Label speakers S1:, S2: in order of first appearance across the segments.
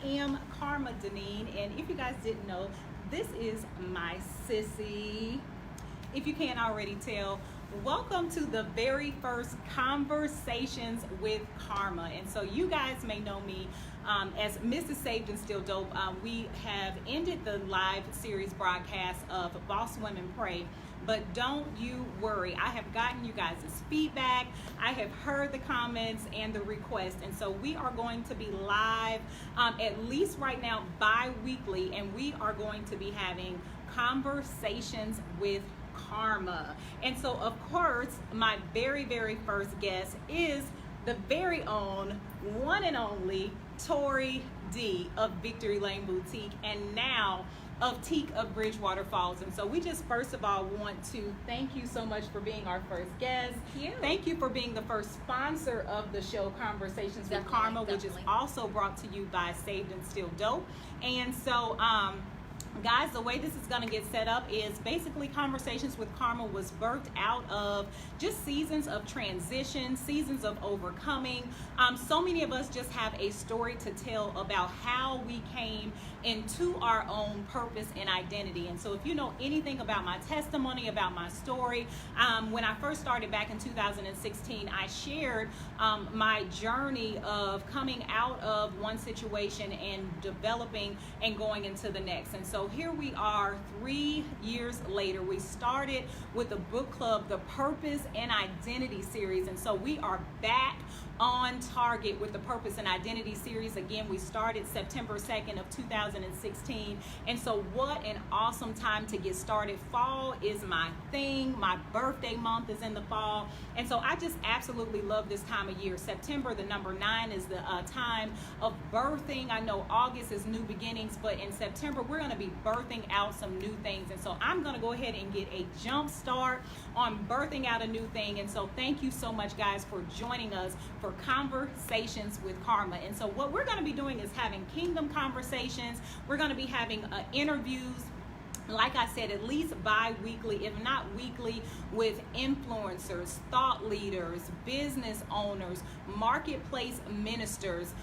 S1: am Karhma Deneen, and if you guys didn't know, this is my sissy. If you can't already tell, welcome to the very first Conversations with Karhma. And so you guys may know me as Mrs. Saved and Still Dope. We have ended the live series broadcast of Boss Women Pray. But don't you worry, I have gotten you guys' feedback, I have heard the comments and the requests, and so we are going to be live at least right now bi-weekly, and we are going to be having Conversations with Karhma. And so of course, my very first guest is the very own, one and only Tori D of Victory Lane Boutique, and now of Teak of Bridgewater Falls. And so we just first of all want to thank you so much for being our first guest. Thank you for being the first sponsor of the show Conversations with Karhma, which is also brought to you by Saved and Still Dope. And so guys, the way this is going to get set up is basically Conversations with Karhma was birthed out of just seasons of transition, seasons of overcoming. So many of us just have a story to tell about how we came into our own purpose and identity. And so if you know anything about my testimony, about my story, when I first started back in 2016, I shared my journey of coming out of one situation and developing and going into the next. And so here we are 3 years later. We started with the book club, the Purpose and Identity series. And so we are back on target with the Purpose and Identity series. Again, we started September 2nd of 2016. And so what an awesome time to get started. Fall is my thing. My birthday month is in the fall. And so I just absolutely love this time of year. September, the number 9, is the time of birthing. I know August is new beginnings, but in September, we're going to be birthing out some new things. And so I'm going to go ahead and get a jump start on birthing out a new thing. And so thank you so much, guys, for joining us for Conversations with Karhma. And so what we're going to be doing is having kingdom conversations. We're going to be having interviews, like I said, at least bi-weekly, if not weekly, with influencers, thought leaders, business owners, marketplace ministers.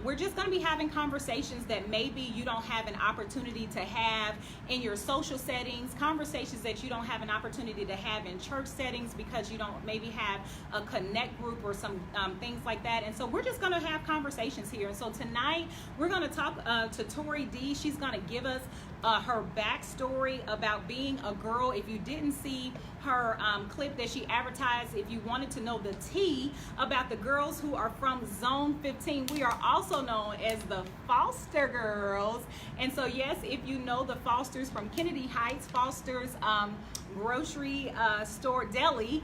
S1: We're just going to be having conversations that maybe you don't have an opportunity to have in your social settings, conversations that you don't have an opportunity to have in church settings because you don't maybe have a connect group or some things like that. And so we're just going to have conversations here. And so tonight we're going to talk to Tori D. She's going to give us her backstory about being a girl. If you didn't see her clip that she advertised, if you wanted to know the tea about the girls who are from Zone 15, we are also known as the Foster Girls. And so yes, if you know the Fosters from Kennedy Heights, Foster's grocery store deli,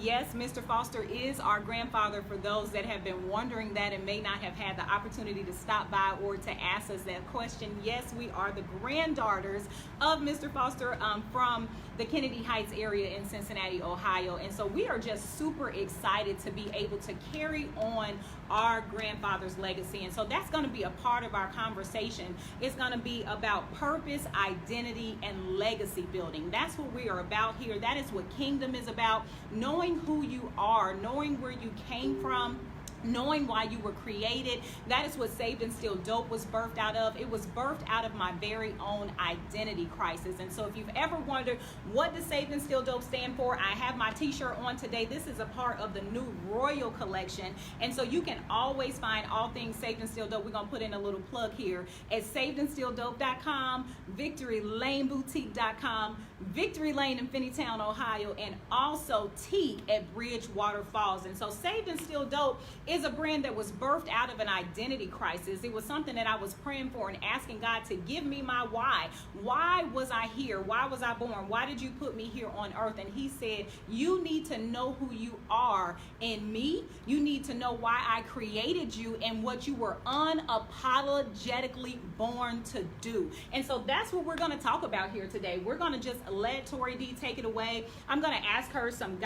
S1: yes, Mr. Foster is our grandfather, for those that have been wondering that and may not have had the opportunity to stop by or to ask us that question. Yes, we are the granddaughters of Mr. Foster from the Kennedy Heights area in Cincinnati, Ohio. And so we are just super excited to be able to carry on our grandfather's legacy. And so that's going to be a part of our conversation. It's going to be about purpose, identity, and legacy building. That's what we are about here. That is what kingdom is about. Knowing who you are, knowing where you came from, knowing why you were created. That is what Saved and Still Dope was birthed out of. It was birthed out of my very own identity crisis. And so if you've ever wondered, what does Saved and Still Dope stand for? I have my t-shirt on today. This is a part of the new Royal collection. And so you can always find all things Saved and Still Dope. We're going to put in a little plug here at savedandstilldope.com, victorylaneboutique.com, Victory Lane in Finneytown, Ohio, and also Teak at Bridgewater Falls. And so Saved and Still Dope is a brand that was birthed out of an identity crisis. It was something that I was praying for and asking God to give me my why. Why was I here? Why was I born? Why did you put me here on earth? And he said, you need to know who you are in me. You need to know why I created you and what you were unapologetically born to do. And so that's what we're going to talk about here today. We're going to just let Tori D take it away. I'm going to ask her some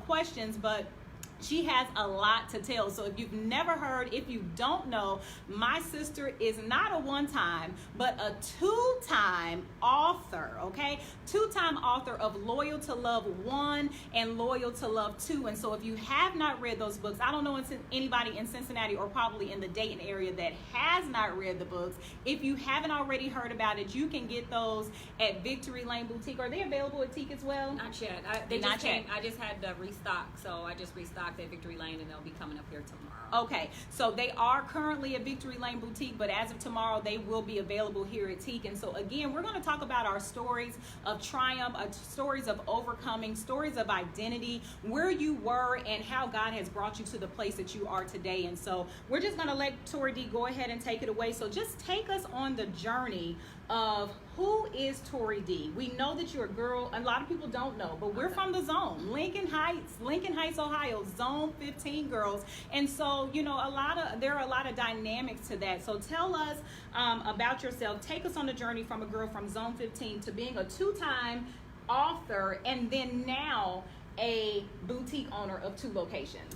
S1: questions, but She has a lot to tell. So if you've never heard, if you don't know, my sister is not a one-time, but a two-time author, okay? Two-time author of Loyal to Love 1 and Loyal to Love 2. And so if you have not read those books, I don't know anybody in Cincinnati or probably in the Dayton area that has not read the books. If you haven't already heard about it, you can get those at Victory Lane Boutique. Are they available at Teak as well?
S2: Not yet. I just had to restock, so I just restocked at Victory Lane, and they'll be coming up here tomorrow.
S1: Okay, so they are currently at Victory Lane Boutique, but as of tomorrow, they will be available here at Teak. And so again, we're going to talk about our stories of triumph, stories of overcoming, stories of identity, where you were, and how God has brought you to the place that you are today. And so we're just going to let Tori D go ahead and take it away. So just take us on the journey of who is Tori D. We know that you're a girl. A lot of people don't know, but we're from the zone, Lincoln Heights, Ohio, zone 15 girls. And so, you know, there are a lot of dynamics to that. So tell us about yourself. Take us on the journey from a girl from zone 15 to being a two-time author and then now a boutique owner of 2 locations.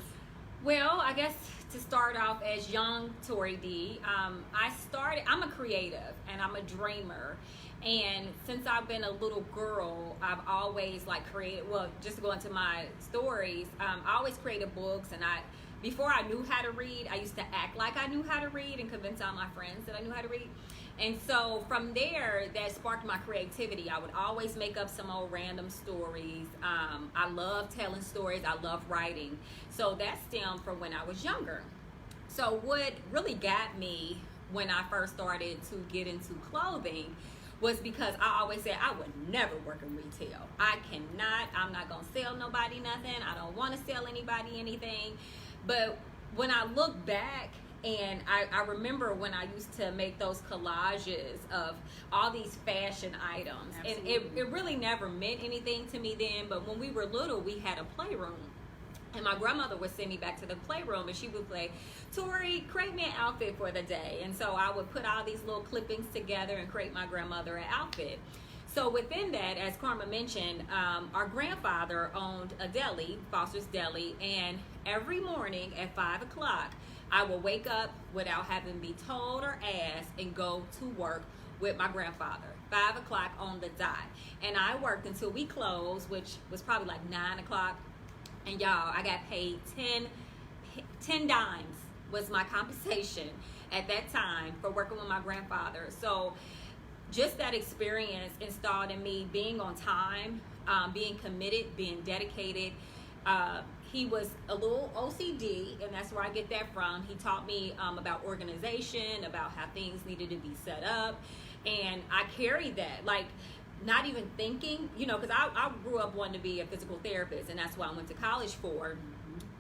S2: Well, I guess to start off as young Tori D, I'm a creative and I'm a dreamer. And since I've been a little girl, I've always created, well, just to go into my stories, I always created books. And before I knew how to read, I used to act like I knew how to read and convince all my friends that I knew how to read. And so from there, that sparked my creativity. I would always make up some old random stories. I love telling stories. I love writing. So that stemmed from when I was younger. So what really got me when I first started to get into clothing was because I always said I would never work in retail. I'm not going to sell nobody nothing. I don't want to sell anybody anything. But when I look back, and I remember when I used to make those collages of all these fashion items. Absolutely. And it really never meant anything to me then, but when we were little, we had a playroom. And my grandmother would send me back to the playroom, and she would say, Tori, create me an outfit for the day. And so I would put all these little clippings together and create my grandmother an outfit. So within that, as Karhma mentioned, our grandfather owned a deli, Foster's Deli, and every morning at 5 o'clock, I will wake up without having to be told or asked and go to work with my grandfather. 5 o'clock on the dot. And I worked until we closed, which was probably 9 o'clock. And y'all, I got paid 10 dimes was my compensation at that time for working with my grandfather. So just that experience installed in me being on time, being committed, being dedicated. He was a little OCD, and that's where I get that from. He taught me about organization, about how things needed to be set up, and I carried that, not even thinking, because I grew up wanting to be a physical therapist, and that's what I went to college for,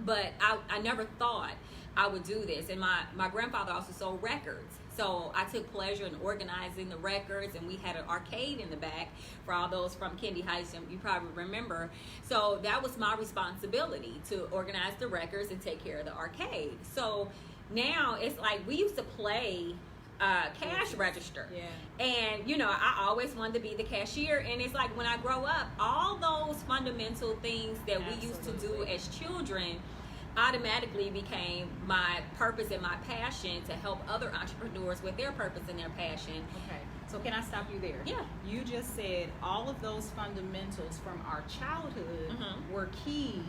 S2: but I never thought I would do this. And my grandfather also sold records. So I took pleasure in organizing the records, and we had an arcade in the back for all those from Kendi Heights, and you probably remember. So that was my responsibility, to organize the records and take care of the arcade. So now it's we used to play cash register. Yeah. And, I always wanted to be the cashier. And it's when I grow up, all those fundamental things that we used to do as children automatically became my purpose and my passion to help other entrepreneurs with their purpose and their passion.
S1: Okay, so can I stop you there?
S2: Yeah.
S1: You just said all of those fundamentals from our childhood were keys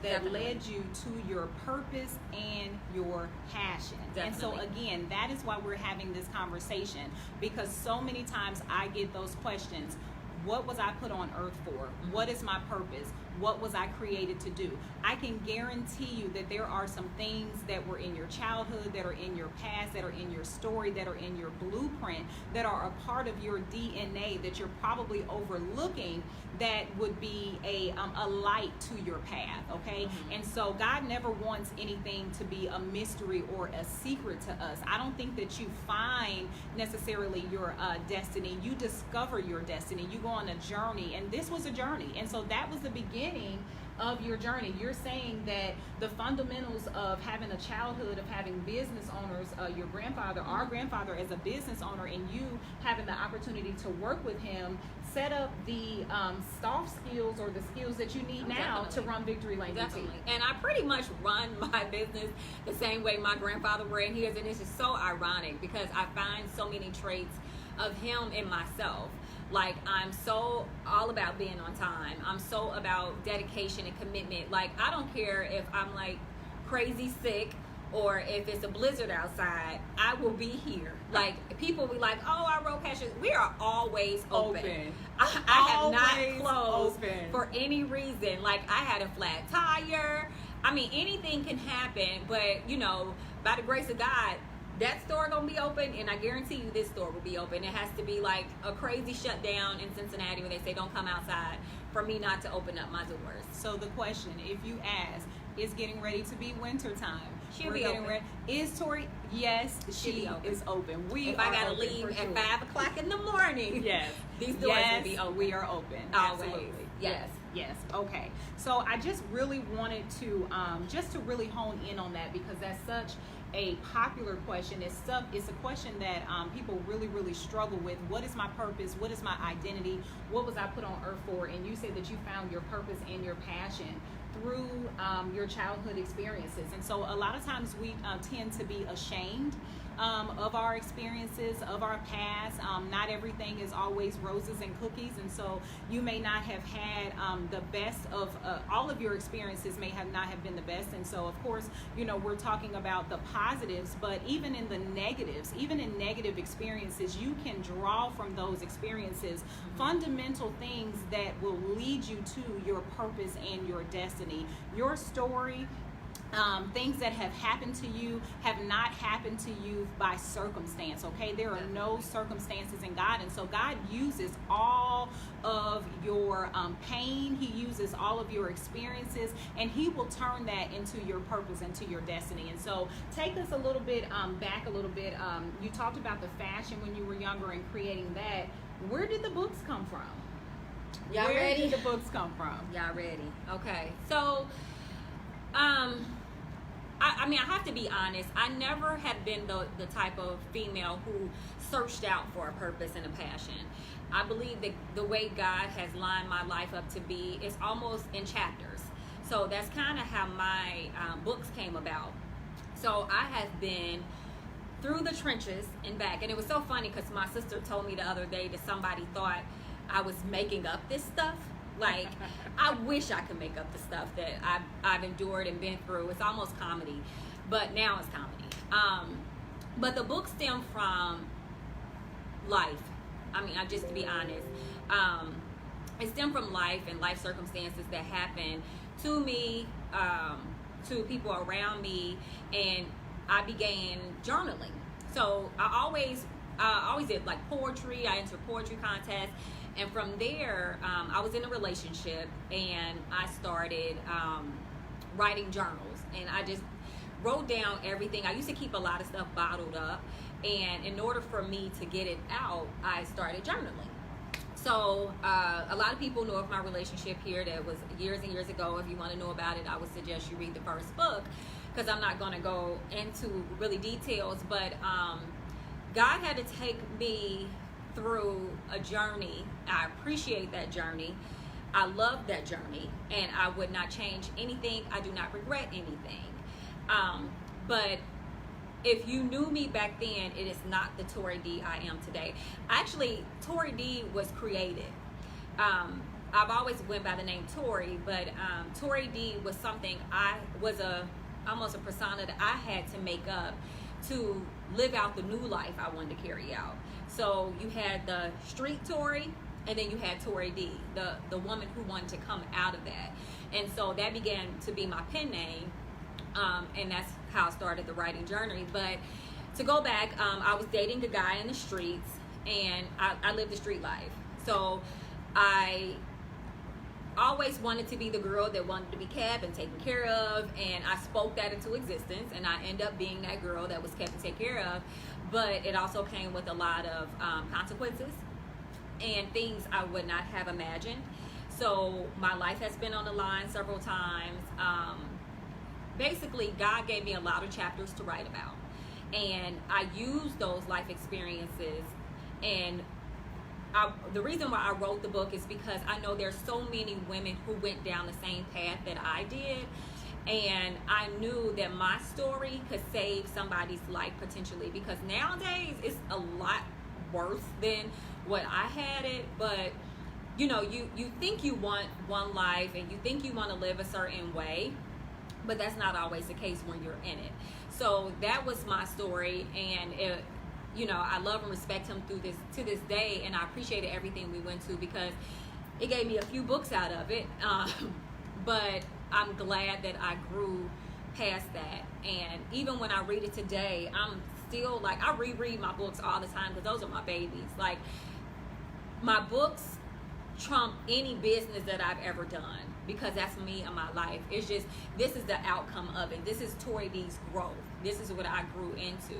S1: that
S2: Definitely.
S1: led you to your purpose and your passion.
S2: Definitely.
S1: And so again, that is why we're having this conversation, because so many times I get those questions. What was I put on earth for? What is my purpose? What was I created to do? I can guarantee you that there are some things that were in your childhood, that are in your past, that are in your story, that are in your blueprint, that are a part of your DNA that you're probably overlooking, that would be a light to your path, okay? Mm-hmm. And so God never wants anything to be a mystery or a secret to us. I don't think that you find necessarily your destiny. You discover your destiny. You go on a journey, and this was a journey. And so that was the beginning of your journey. You're saying that the fundamentals of having a childhood, of having business owners, your grandfather, our grandfather as a business owner, and you having the opportunity to work with him, set up the soft skills or the skills that you need now to run Victory Lane
S2: Definitely.
S1: Boutique.
S2: And I pretty much run my business the same way my grandfather ran his, and it's just so ironic because I find so many traits of him in myself. Like, I'm so all about being on time. I'm so about dedication and commitment. Like, I don't care if I'm like crazy sick or if it's a blizzard outside, I will be here. Like, people be like, oh, I rode past you. We are always open. I have not closed for any reason. Like, I had a flat tire. I mean, anything can happen, but, you know, by the grace of God, that store gonna be open, and I guarantee you this store will be open. It has to be like a crazy shutdown in Cincinnati when they say don't come outside for me not to open up my doors.
S1: So the question, if you ask, is getting ready to be winter time?
S2: She'll be open.
S1: Is Tori? Yes, she is open.
S2: If I gotta leave at 5 o'clock in the morning,
S1: yes,
S2: these doors will be open.
S1: We are open.
S2: Always.
S1: Absolutely.
S2: Yes.
S1: Okay. So I just really wanted to just to really hone in on that, because that's such a popular question. It's a question that people really struggle with. What is my purpose? What is my identity? What was I put on earth for? And you say that you found your purpose and your passion through your childhood experiences. And so a lot of times we tend to be ashamed of our experiences, of our past. Not everything is always roses and cookies, and so you may not have had the best of all of your experiences may have not have been the best. And so of course, you know, we're talking about the positives, but even in the negatives, even in negative experiences, you can draw from those experiences fundamental things that will lead you to your purpose and your destiny. Your story, things that have happened to you have not happened to you by circumstance, okay? There are no circumstances in God, and so God uses all of your pain. He uses all of your experiences, and He will turn that into your purpose, into your destiny. And so take us a little bit back a little bit. You talked about the fashion when you were younger and creating that. Where did the books come from?
S2: Y'all
S1: Where
S2: ready?
S1: did the books come from?
S2: Y'all ready? Okay. So, I mean, I have to be honest. I never have been the type of female who searched out for a purpose and a passion. I believe that the way God has lined my life up to be is almost in chapters. So that's kind of how my books came about. So I have been through the trenches and back. And it was so funny because my sister told me the other day that somebody thought I was making up this stuff. Like, I wish I could make up the stuff that I've endured and been through. It's almost comedy, but now it's comedy. But the book stemmed from life. I mean, just to be honest, it stemmed from life and life circumstances that happened to me, to people around me, and I began journaling. So I always did like poetry. I entered poetry contests. And from there, I was in a relationship, and I started writing journals. And I just wrote down everything. I used to keep a lot of stuff bottled up. And in order for me to get it out, I started journaling. So a lot of people know of my relationship here that was years and years ago. If you want to know about it, I would suggest you read the first book, because I'm not going to go into really details. But God had to take me through a journey. I appreciate that journey. I love that journey, and I would not change anything. I do not regret anything. But if you knew me back then, it is not the Tori D I am today. Actually, Tori D was created. I've always went by the name Tori, but Tori D was something almost a persona that I had to make up to live out the new life I wanted to carry out. So you had the street Tori, and then you had Tori D, the woman who wanted to come out of that. And so that began to be my pen name, and that's how I started the writing journey. But to go back, I was dating a guy in the streets, and I lived the street life. So I always wanted to be the girl that wanted to be kept and taken care of, and I spoke that into existence, and I ended up being that girl that was kept and taken care of. But it also came with a lot of consequences and things I would not have imagined. So my life has been on the line several times. Basically, God gave me a lot of chapters to write about. And I use those life experiences. And the reason why I wrote the book is because I know there's so many women who went down the same path that I did. And I knew that my story could save somebody's life potentially, because nowadays it's a lot worse than what I had it. But you know, you think you want one life and you think you want to live a certain way, but that's not always the case when you're in it. So that was my story, and it, you know, I love and respect him to this day, and I appreciated everything we went to because it gave me a few books out of it. But I'm glad that I grew past that, and even when I read it today, I'm still like, I reread my books all the time because those are my babies. Like, my books trump any business that I've ever done, because that's me and my life. It's just, this is the outcome of it. This is Tori D's growth. This is what I grew into.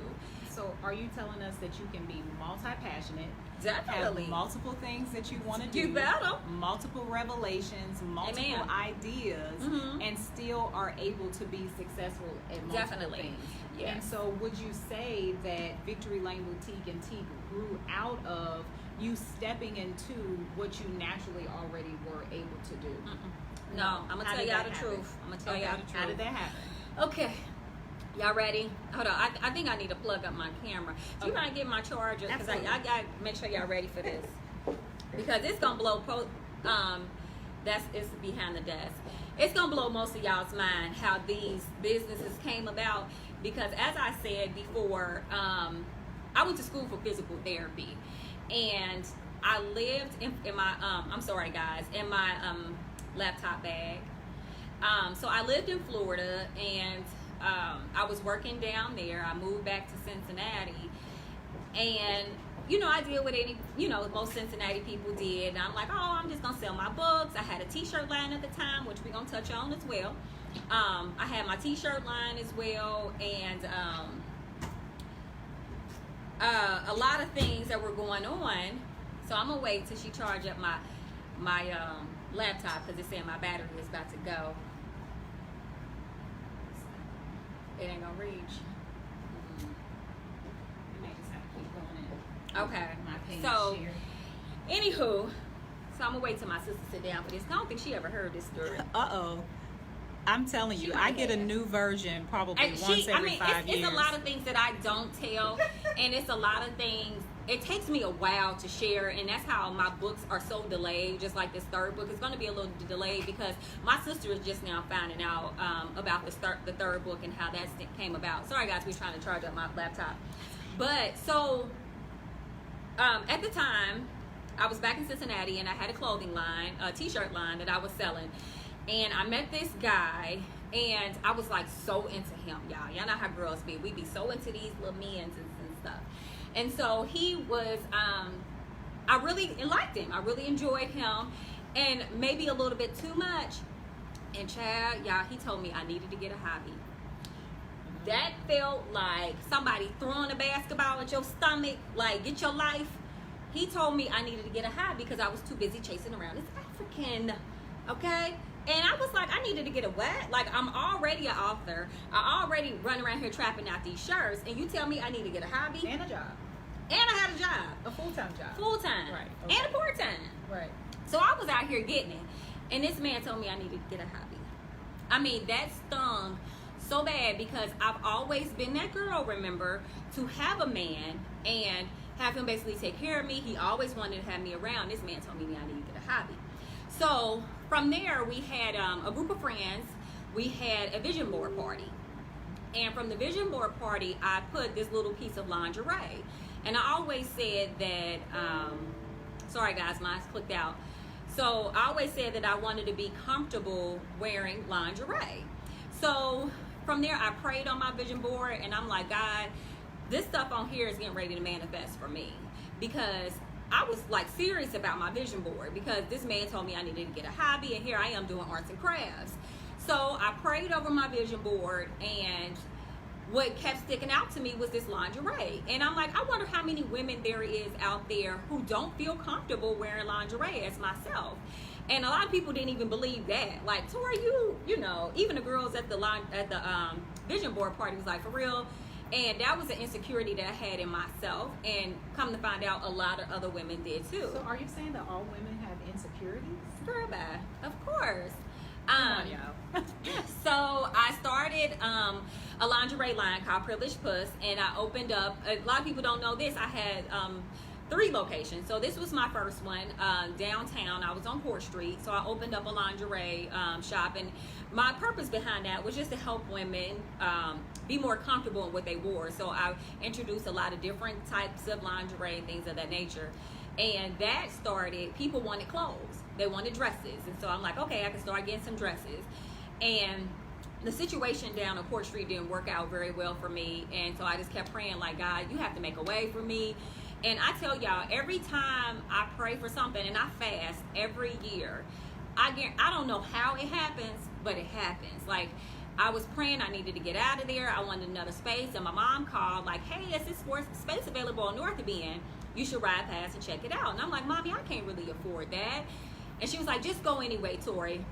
S1: So are you telling us that you can be multi-passionate,
S2: Definitely.
S1: have multiple things that you want to do,
S2: You better.
S1: multiple revelations, multiple
S2: Amen.
S1: Ideas, and still are able to be successful at multiple
S2: Definitely.
S1: things?
S2: Yes.
S1: And so would you say that Victory Lane Boutique and Teak grew out of you stepping into what you naturally already were able to do?
S2: No, I'm going to tell y'all the truth. I'm going to tell y'all the truth.
S1: How did that happen?
S2: Okay. Y'all ready? Hold on. I think I need to plug up my camera. Do you mind getting my charger? Because I got to make sure y'all ready for this. Because it's going to blow, it's behind the desk. It's going to blow most of y'all's mind how these businesses came about. Because as I said before, I went to school for physical therapy. And I lived in my, I'm sorry guys, in my laptop bag. So I lived in Florida, and I was working down there. I moved back to Cincinnati, and you know, I deal with any, you know, most Cincinnati people did. And I'm like, oh, I'm just gonna sell my books. I had a t-shirt line at the time, which we're gonna touch on as well. I had my t-shirt line as well, and a lot of things that were going on. So I'm gonna wait till she charge up my laptop, because it's saying my battery is about to go. It ain't gonna reach.
S1: You may just have to keep going in.
S2: Okay.
S1: My page
S2: So,
S1: here.
S2: anywho, so I'm gonna wait till my sister sit down for this. I don't think she ever heard this story.
S1: I'm telling you, I get a new version probably
S2: And
S1: once every 5 years.
S2: It's a lot of things that I don't tell, and it's a lot of things. It takes me a while to share, and that's how my books are so delayed. Just like this third book, it's going to be a little delayed because my sister is just now finding out about the third book and how that came about. Sorry guys, we're trying to charge up my laptop. But so at the time, I was back in Cincinnati, and I had a clothing line, a t-shirt line that I was selling. And I met this guy, and I was like so into him, y'all. Y'all know how girls be. We be so into these little men's and stuff. And so he was, I really liked him. I really enjoyed him, and maybe a little bit too much. And child, y'all, he told me I needed to get a hobby. That felt like somebody throwing a basketball at your stomach, like, get your life. He told me I needed to get a hobby because I was too busy chasing around this African, okay? And I was like, I needed to get a what? Like, I'm already an author. I already run around here trapping out these shirts, and you tell me I need to get a hobby?
S1: And a job.
S2: And I had a job.
S1: A full-time job.
S2: Full-time.
S1: Right. Okay.
S2: And a part-time.
S1: Right.
S2: So I was out here getting it. And this man told me I needed to get a hobby. I mean, that stung so bad because I've always been that girl, remember, to have a man and have him basically take care of me. He always wanted to have me around. This man told me I needed to get a hobby. So from there, we had a group of friends. We had a vision board party. And from the vision board party, I put this little piece of lingerie. And I always said that, sorry guys, mine's clicked out. So I always said that I wanted to be comfortable wearing lingerie. So from there, I prayed on my vision board, and I'm like, God, this stuff on here is getting ready to manifest for me. Because I was like serious about my vision board, because this man told me I needed to get a hobby, and here I am doing arts and crafts. So I prayed over my vision board, and what kept sticking out to me was this lingerie. And I'm like, I wonder how many women there is out there who don't feel comfortable wearing lingerie as myself. And a lot of people didn't even believe that. Like, Tori, you know, even the girls at the vision board party was like, for real? And that was an insecurity that I had in myself. And come to find out, a lot of other women did too.
S1: So are you saying that all women have insecurities?
S2: Girl, bad. Of course.
S1: Come on, y'all.
S2: So I started a lingerie line called Privileged Puss, and I opened up, a lot of people don't know this, I had 3 locations. So this was my first one downtown. I was on Port Street, so I opened up a lingerie shop, and my purpose behind that was just to help women be more comfortable in what they wore. So I introduced a lot of different types of lingerie, things of that nature. And that started, people wanted clothes. They wanted dresses. And so I'm like, okay, I can start getting some dresses. And the situation down on Port Street didn't work out very well for me. And so I just kept praying, like, God, you have to make a way for me. And I tell y'all, every time I pray for something, and I fast every year, I don't know how it happens, but it happens. Like, I was praying I needed to get out of there. I wanted another space. And my mom called, like, hey, is this space available on North Bend? You should ride past and check it out. And I'm like, Mommy, I can't really afford that. And she was like, just go anyway, Tori.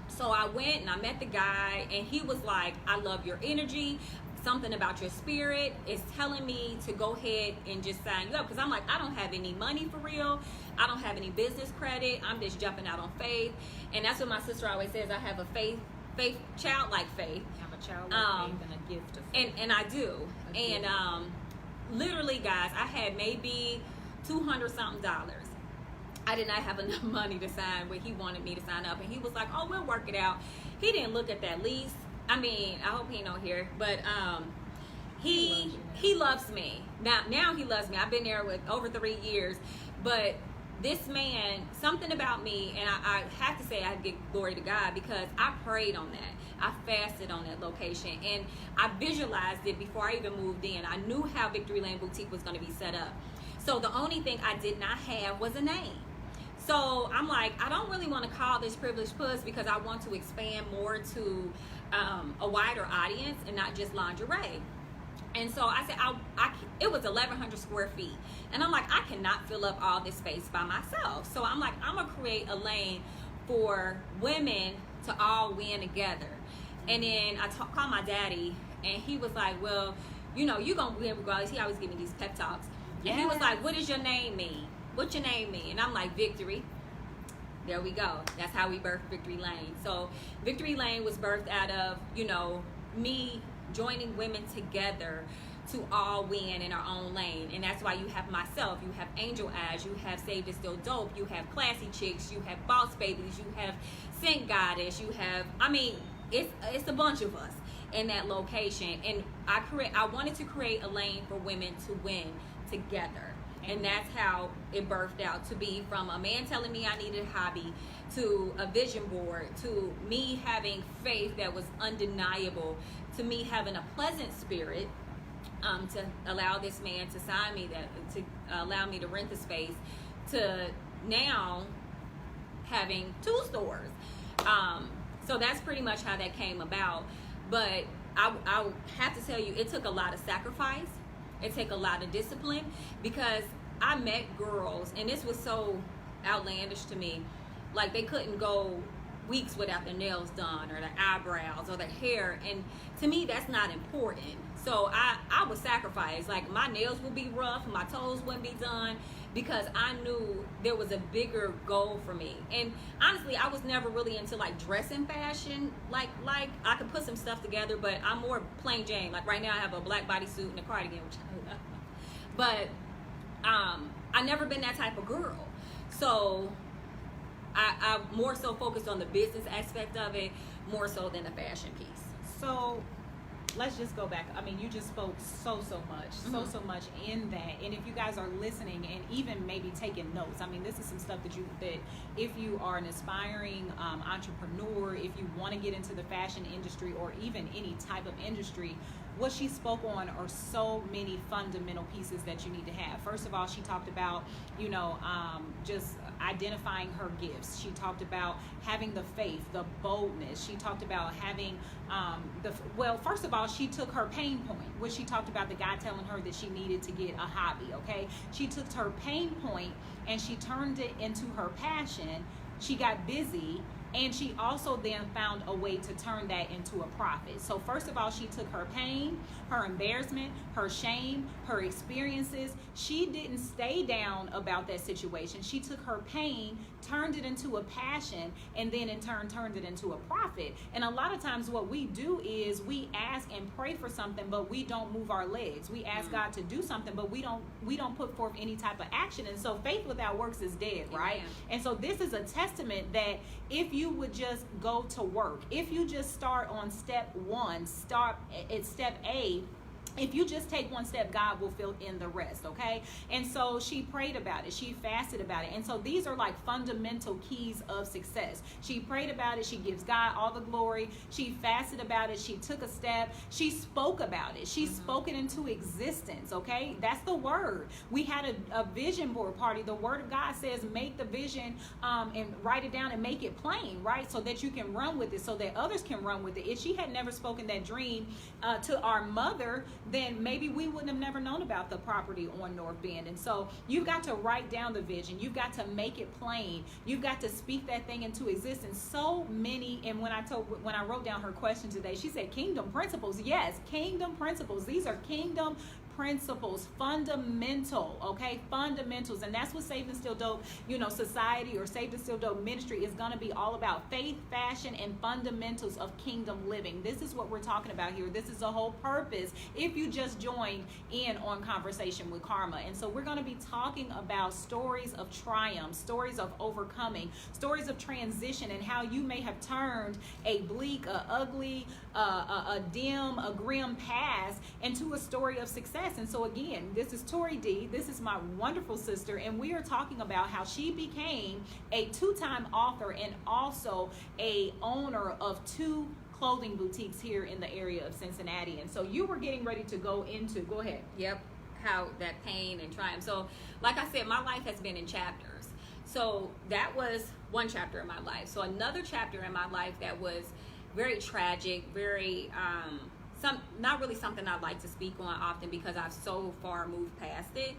S2: So I went and I met the guy, and he was like, I love your energy. Something about your spirit is telling me to go ahead and just sign you up. Because I'm like, I don't have any money for real. I don't have any business credit. I'm just jumping out on faith. And that's what my sister always says. I have a childlike faith.
S1: I have a childlike faith and a gift of faith.
S2: And I do. And literally, guys, I had maybe $200-something. I did not have enough money to sign where he wanted me to sign up. And he was like, oh, we'll work it out. He didn't look at that lease. I mean, I hope he don't hear, but he loves me. Now he loves me. I've been there with over 3 years, but this man, something about me, and I have to say I give glory to God, because I prayed on that. I fasted on that location, and I visualized it before I even moved in. I knew how Victory Lane Boutique was going to be set up. So the only thing I did not have was a name. So I'm like, I don't really want to call this Privileged Puss, because I want to expand more to a wider audience and not just lingerie. And so I said, it was 1,100 square feet. And I'm like, I cannot fill up all this space by myself. So I'm like, I'm going to create a lane for women to all win together. And then I called my daddy, and he was like, well, you know, you're going to win regardless. He always give me these pep talks. And he was like, what does your name mean? What's your name mean? And I'm like, Victory. There we go. That's how we birthed Victory Lane. So Victory Lane was birthed out of, you know, me joining women together to all win in our own lane. And that's why you have myself, you have Angel Eyes, you have Saved Is Still Dope, you have Classy Chicks, you have Boss Babies, you have Scent Goddess, you have, I mean, it's a bunch of us in that location. And I wanted to create a lane for women to win together. And that's how it birthed out, to be from a man telling me I needed a hobby, to a vision board, to me having faith that was undeniable, to me having a pleasant spirit to allow this man to sign me, to allow me to rent the space, to now having 2 stores. So that's pretty much how that came about. But I have to tell you, it took a lot of sacrifice. It took a lot of discipline, because I met girls, and this was so outlandish to me, like they couldn't go weeks without their nails done, or their eyebrows, or their hair. And to me, that's not important. So I would sacrifice. Like, my nails would be rough, my toes wouldn't be done, because I knew there was a bigger goal for me. And honestly, I was never really into like dressing fashion. Like I could put some stuff together, but I'm more plain Jane. Like right now I have a black bodysuit and a cardigan, which I love. But I never been that type of girl. So I more so focused on the business aspect of it, more so than the fashion piece.
S1: So let's just go back. I mean, you just spoke so much, so much in that. And if you guys are listening and even maybe taking notes, I mean, this is some stuff that if you are an aspiring entrepreneur, if you want to get into the fashion industry or even any type of industry, what she spoke on are so many fundamental pieces that you need to have. First of all, she talked about, just identifying her gifts. She talked about having the faith, the boldness. She talked about having first of all, she took her pain point, which she talked about the guy telling her that she needed to get a hobby, okay? She took her pain point and she turned it into her passion. She got busy, and she also then found a way to turn that into a profit. So first of all, she took her pain, her embarrassment, her shame, her experiences. She didn't stay down about that situation. She took her pain, turned it into a passion, and then in turn turned it into a profit. And a lot of times what we do is we ask and pray for something, but we don't move our legs. We ask God to do something, but we don't put forth any type of action. And so faith without works is dead, right?
S2: Amen.
S1: And so this is a testament that if you would just go to work, if you just start on step one, start at step A, if you just take one step, God will fill in the rest, okay? And so she prayed about it. She fasted about it. And so these are like fundamental keys of success. She prayed about it. She gives God all the glory. She fasted about it. She took a step. She spoke about it. She spoke it into existence, okay? That's the word. We had a vision board party. The word of God says make the vision and write it down and make it plain, right? So that you can run with it, so that others can run with it. If she had never spoken that dream to our mother, then maybe we wouldn't have never known about the property on North Bend. And so you've got to write down the vision. You've got to make it plain. You've got to speak that thing into existence. So many, and when I wrote down her question today, she said kingdom principles. Yes, kingdom principles. These are kingdom principles, fundamental, okay, fundamentals. And that's what Saved and Still Dope, society, or Saved and Still Dope ministry is going to be all about: faith, fashion, and fundamentals of kingdom living. This is what we're talking about here. This is the whole purpose if you just joined in on Conversation with Karhma. And so we're going to be talking about stories of triumph, stories of overcoming, stories of transition, and how you may have turned a bleak, a ugly, a dim, a grim past into a story of success. And so again, this is Tori D. This is my wonderful sister, and we are talking about how she became a 2-time author and also a owner of 2 clothing boutiques here in the area of Cincinnati. And so you were getting ready to go ahead.
S2: Yep, how that pain and triumph. So like I said, my life has been in chapters. So that was one chapter in my life. So another chapter in my life that was very tragic, very not really something I like to speak on often because I've so far moved past it,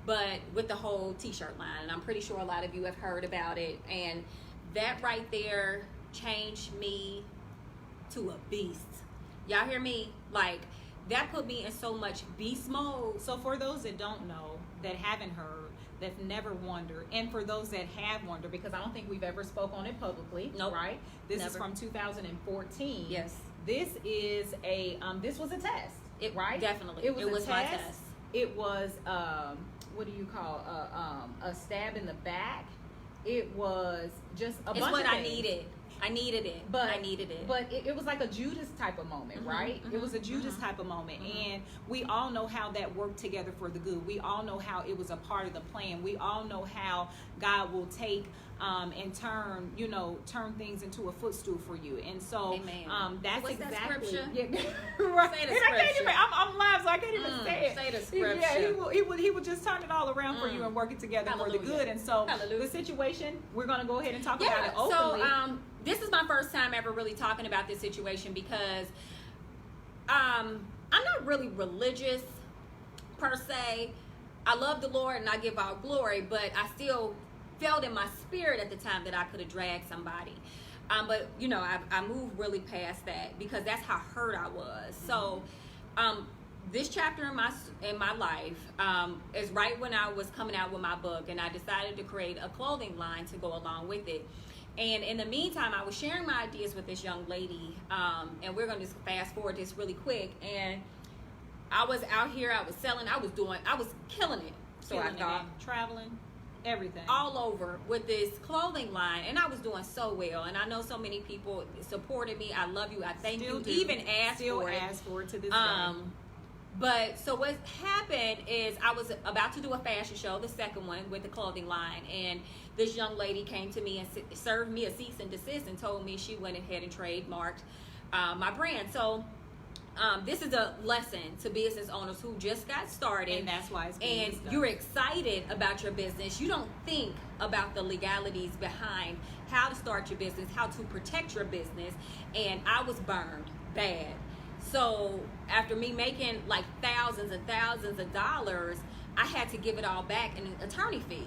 S2: but with the whole t-shirt line, and I'm pretty sure a lot of you have heard about it, and that right there changed me to a beast. Y'all hear me? Like, that put me in so much beast mode.
S1: So for those that don't know, that haven't heard, that never wondered, and for those that have wondered, because I don't think we've ever spoke on it publicly,
S2: nope,
S1: right? This
S2: never.
S1: is from 2014.
S2: Yes.
S1: This is this was a test.
S2: Right? Definitely.
S1: It was
S2: my test.
S1: It was what do you call a stab in the back. It was just a bunch of things.
S2: I needed it.
S1: But it was like a Judas type of moment, right? It was a Judas type of moment. And we all know how that worked together for the good. We all know how it was a part of the plan. We all know how God will take and turn things into a footstool for you. And so that's
S2: what's
S1: exactly
S2: that
S1: yeah,
S2: right. Say the scripture.
S1: I'm live, so I can't even say it.
S2: Say the scripture.
S1: Yeah, he will just turn it all around for you and work it together for the good. And so the situation, we're going to go ahead and talk about it openly.
S2: So this is my first time ever really talking about this situation because I'm not really religious per se. I love the Lord and I give all glory, but I still felt in my spirit at the time that I could have dragged somebody. But I moved really past that because that's how hurt I was. So this chapter in my life is right when I was coming out with my book, and I decided to create a clothing line to go along with it. And in the meantime, I was sharing my ideas with this young lady, and we're going to just fast forward this really quick. And I was out here, I was selling, I was killing it. So I thought,
S1: traveling, everything,
S2: all over with this clothing line, and I was doing so well. And I know so many people supported me. I love you. I thank you. Even asked
S1: for it to this day.
S2: But so what happened is I was about to do a fashion show, the second one with the clothing line, and this young lady came to me and served me a cease and desist and told me she went ahead and trademarked my brand. So this is a lesson to business owners who just got started.
S1: And that's why it's being
S2: and
S1: discussed.
S2: You're excited about your business. You don't think about the legalities behind how to start your business, how to protect your business. And I was burned bad. So after me making like thousands and thousands of dollars, I had to give it all back in attorney fees.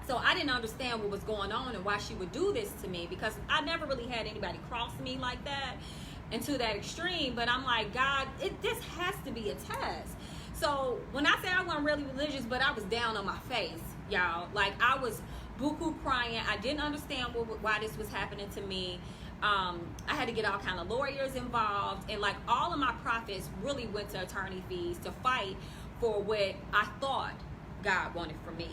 S2: So I didn't understand what was going on and why she would do this to me, because I never really had anybody cross me like that and to that extreme. But I'm like, God, this has to be a test. So when I say I wasn't really religious, but I was down on my face, y'all. Like, I was buku crying. I didn't understand why this was happening to me. I had to get all kind of lawyers involved, and like all of my profits really went to attorney fees to fight for what I thought God wanted for me.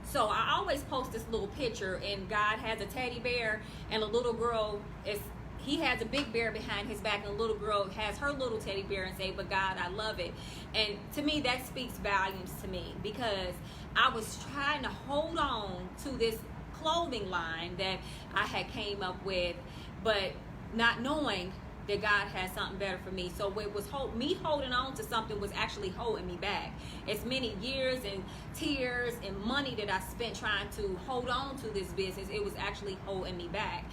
S2: So I always post this little picture, and God has a teddy bear, and a little girl he has a big bear behind his back, and a little girl has her little teddy bear and say, "But God, I love it." And to me, that speaks volumes to me, because I was trying to hold on to this clothing line that I had came up with, but not knowing that God had something better for me. So it was me holding on to something was actually holding me back. As many years and tears and money that I spent trying to hold on to this business, it was actually holding me back.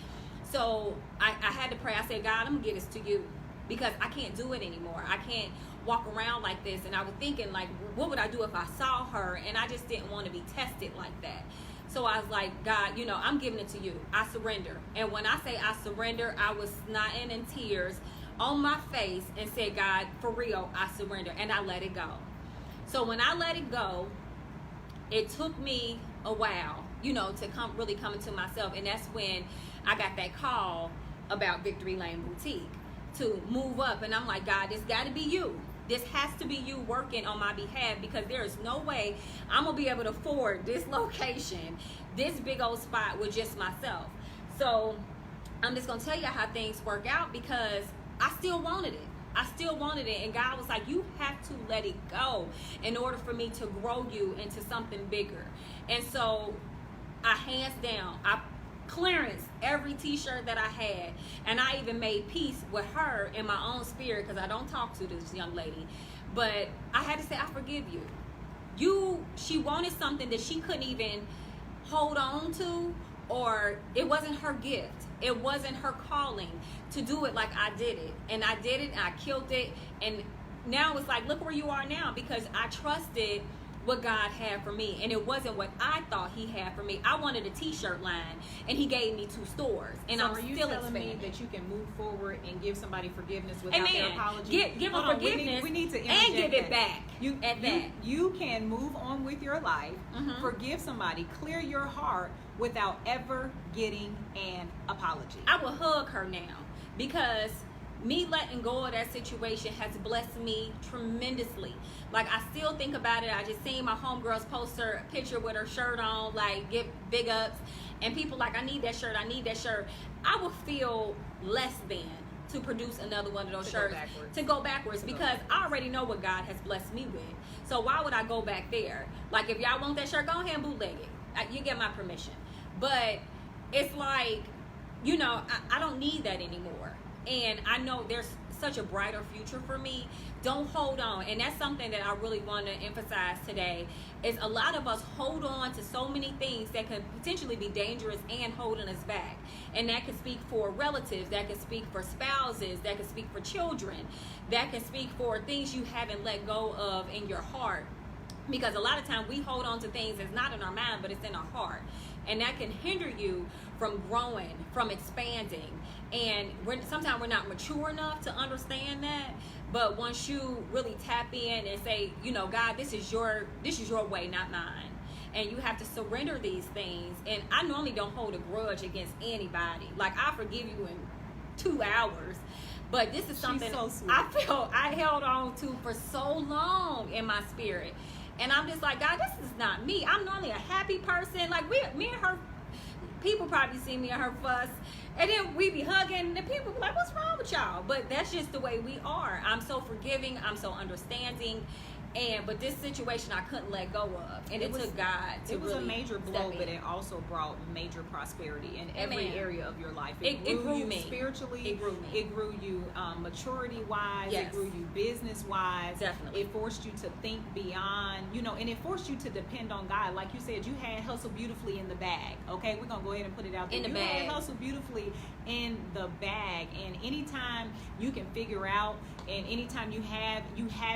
S2: So I had to pray. I said, God, I'm gonna get this to you, because I can't do it anymore. I can't walk around like this. And I was thinking, like, what would I do if I saw her? And I just didn't want to be tested like that. So I was like, God, I'm giving it to you. I surrender. And when I say I surrender, I was snotting in tears on my face and said, God, for real, I surrender. And I let it go. So when I let it go, it took me a while, to really come into myself. And that's when I got that call about Victory Lane Boutique to move up. And I'm like, God, this got to be you. This has to be you working on my behalf, because there is no way I'm going to be able to afford this location, this big old spot with just myself. So I'm just going to tell you how things work out, because I still wanted it. I still wanted it. And God was like, you have to let it go in order for me to grow you into something bigger. And so I hands down, I clearance every t-shirt that I had, and I even made peace with her in my own spirit, because I don't talk to this young lady, but I had to say, I forgive you. She wanted something that she couldn't even hold on to, or it wasn't her gift, it wasn't her calling to do it like I did it. And I did it, and I killed it, and now it's like, look where you are now, because I trusted what God had for me, and it wasn't what I thought He had for me. I wanted a t-shirt line, and He gave me 2 stores, and
S1: so
S2: I'm
S1: are you
S2: still
S1: telling
S2: expanding.
S1: me that you can move forward and give somebody forgiveness without their apology?
S2: Give them forgiveness,
S1: we need to
S2: and give it
S1: that.
S2: back.
S1: You can move on with your life, forgive somebody, clear your heart without ever getting an apology.
S2: I will hug her now, because me letting go of that situation has blessed me tremendously. Like, I still think about it. I just seen my homegirls post her picture with her shirt on, like, get big ups, and people like, I need that shirt, I need that shirt. I would feel less than to produce another one of those shirts to go backwards, because I already know what God has blessed me with. So why would I go back there? Like, if y'all want that shirt, go ahead and bootleg it. You get my permission. But it's like, I don't need that anymore. And I know there's such a brighter future for me. Don't hold on. And that's something that I really want to emphasize today, is a lot of us hold on to so many things that could potentially be dangerous and holding us back. And that can speak for relatives, that can speak for spouses, that can speak for children, that can speak for things you haven't let go of in your heart. Because a lot of times we hold on to things that's not in our mind, but it's in our heart. And that can hinder you from growing, from expanding. And sometimes we're not mature enough to understand that. But once you really tap in and say, God, this is your way, not mine. And you have to surrender these things. And I normally don't hold a grudge against anybody. Like, I forgive you in 2 hours. But this is something I held on to for so long in my spirit. And I'm just like, God, this is not me. I'm normally a happy person. Like, me and her, people probably see me and her fuss. And then we be hugging, and people be like, what's wrong with y'all? But that's just the way we are. I'm so forgiving. I'm so understanding. But this situation I couldn't let go of, and it took God to
S1: it was
S2: really
S1: a major blow,
S2: step
S1: but
S2: in.
S1: it also brought major prosperity in
S2: Amen.
S1: every area of your life.
S2: It grew
S1: you
S2: me
S1: spiritually.
S2: It grew me.
S1: It grew you maturity wise.
S2: Yes.
S1: It grew you business wise.
S2: Definitely.
S1: It forced you to think beyond, and it forced you to depend on God. Like you said, you had hustle beautifully in the bag. Okay, we're gonna go ahead and put it out there.
S2: In the
S1: you
S2: bag.
S1: had hustle beautifully in the bag, and anytime you can figure out, and anytime you have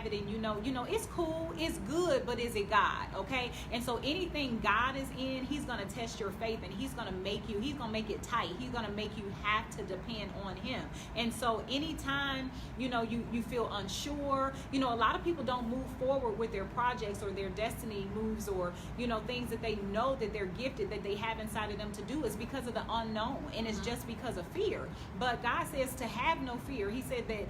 S1: it, and it's cool, it's good, but is it God? Okay, and so anything God is in, He's gonna test your faith, and He's gonna make it tight. He's gonna make you have to depend on Him. And so anytime you feel unsure, a lot of people don't move forward with their projects or their destiny moves, or things that they know that they're gifted, that they have inside of them to do, is because of the unknown, and it's just because of fear. But God says to have no fear. He said that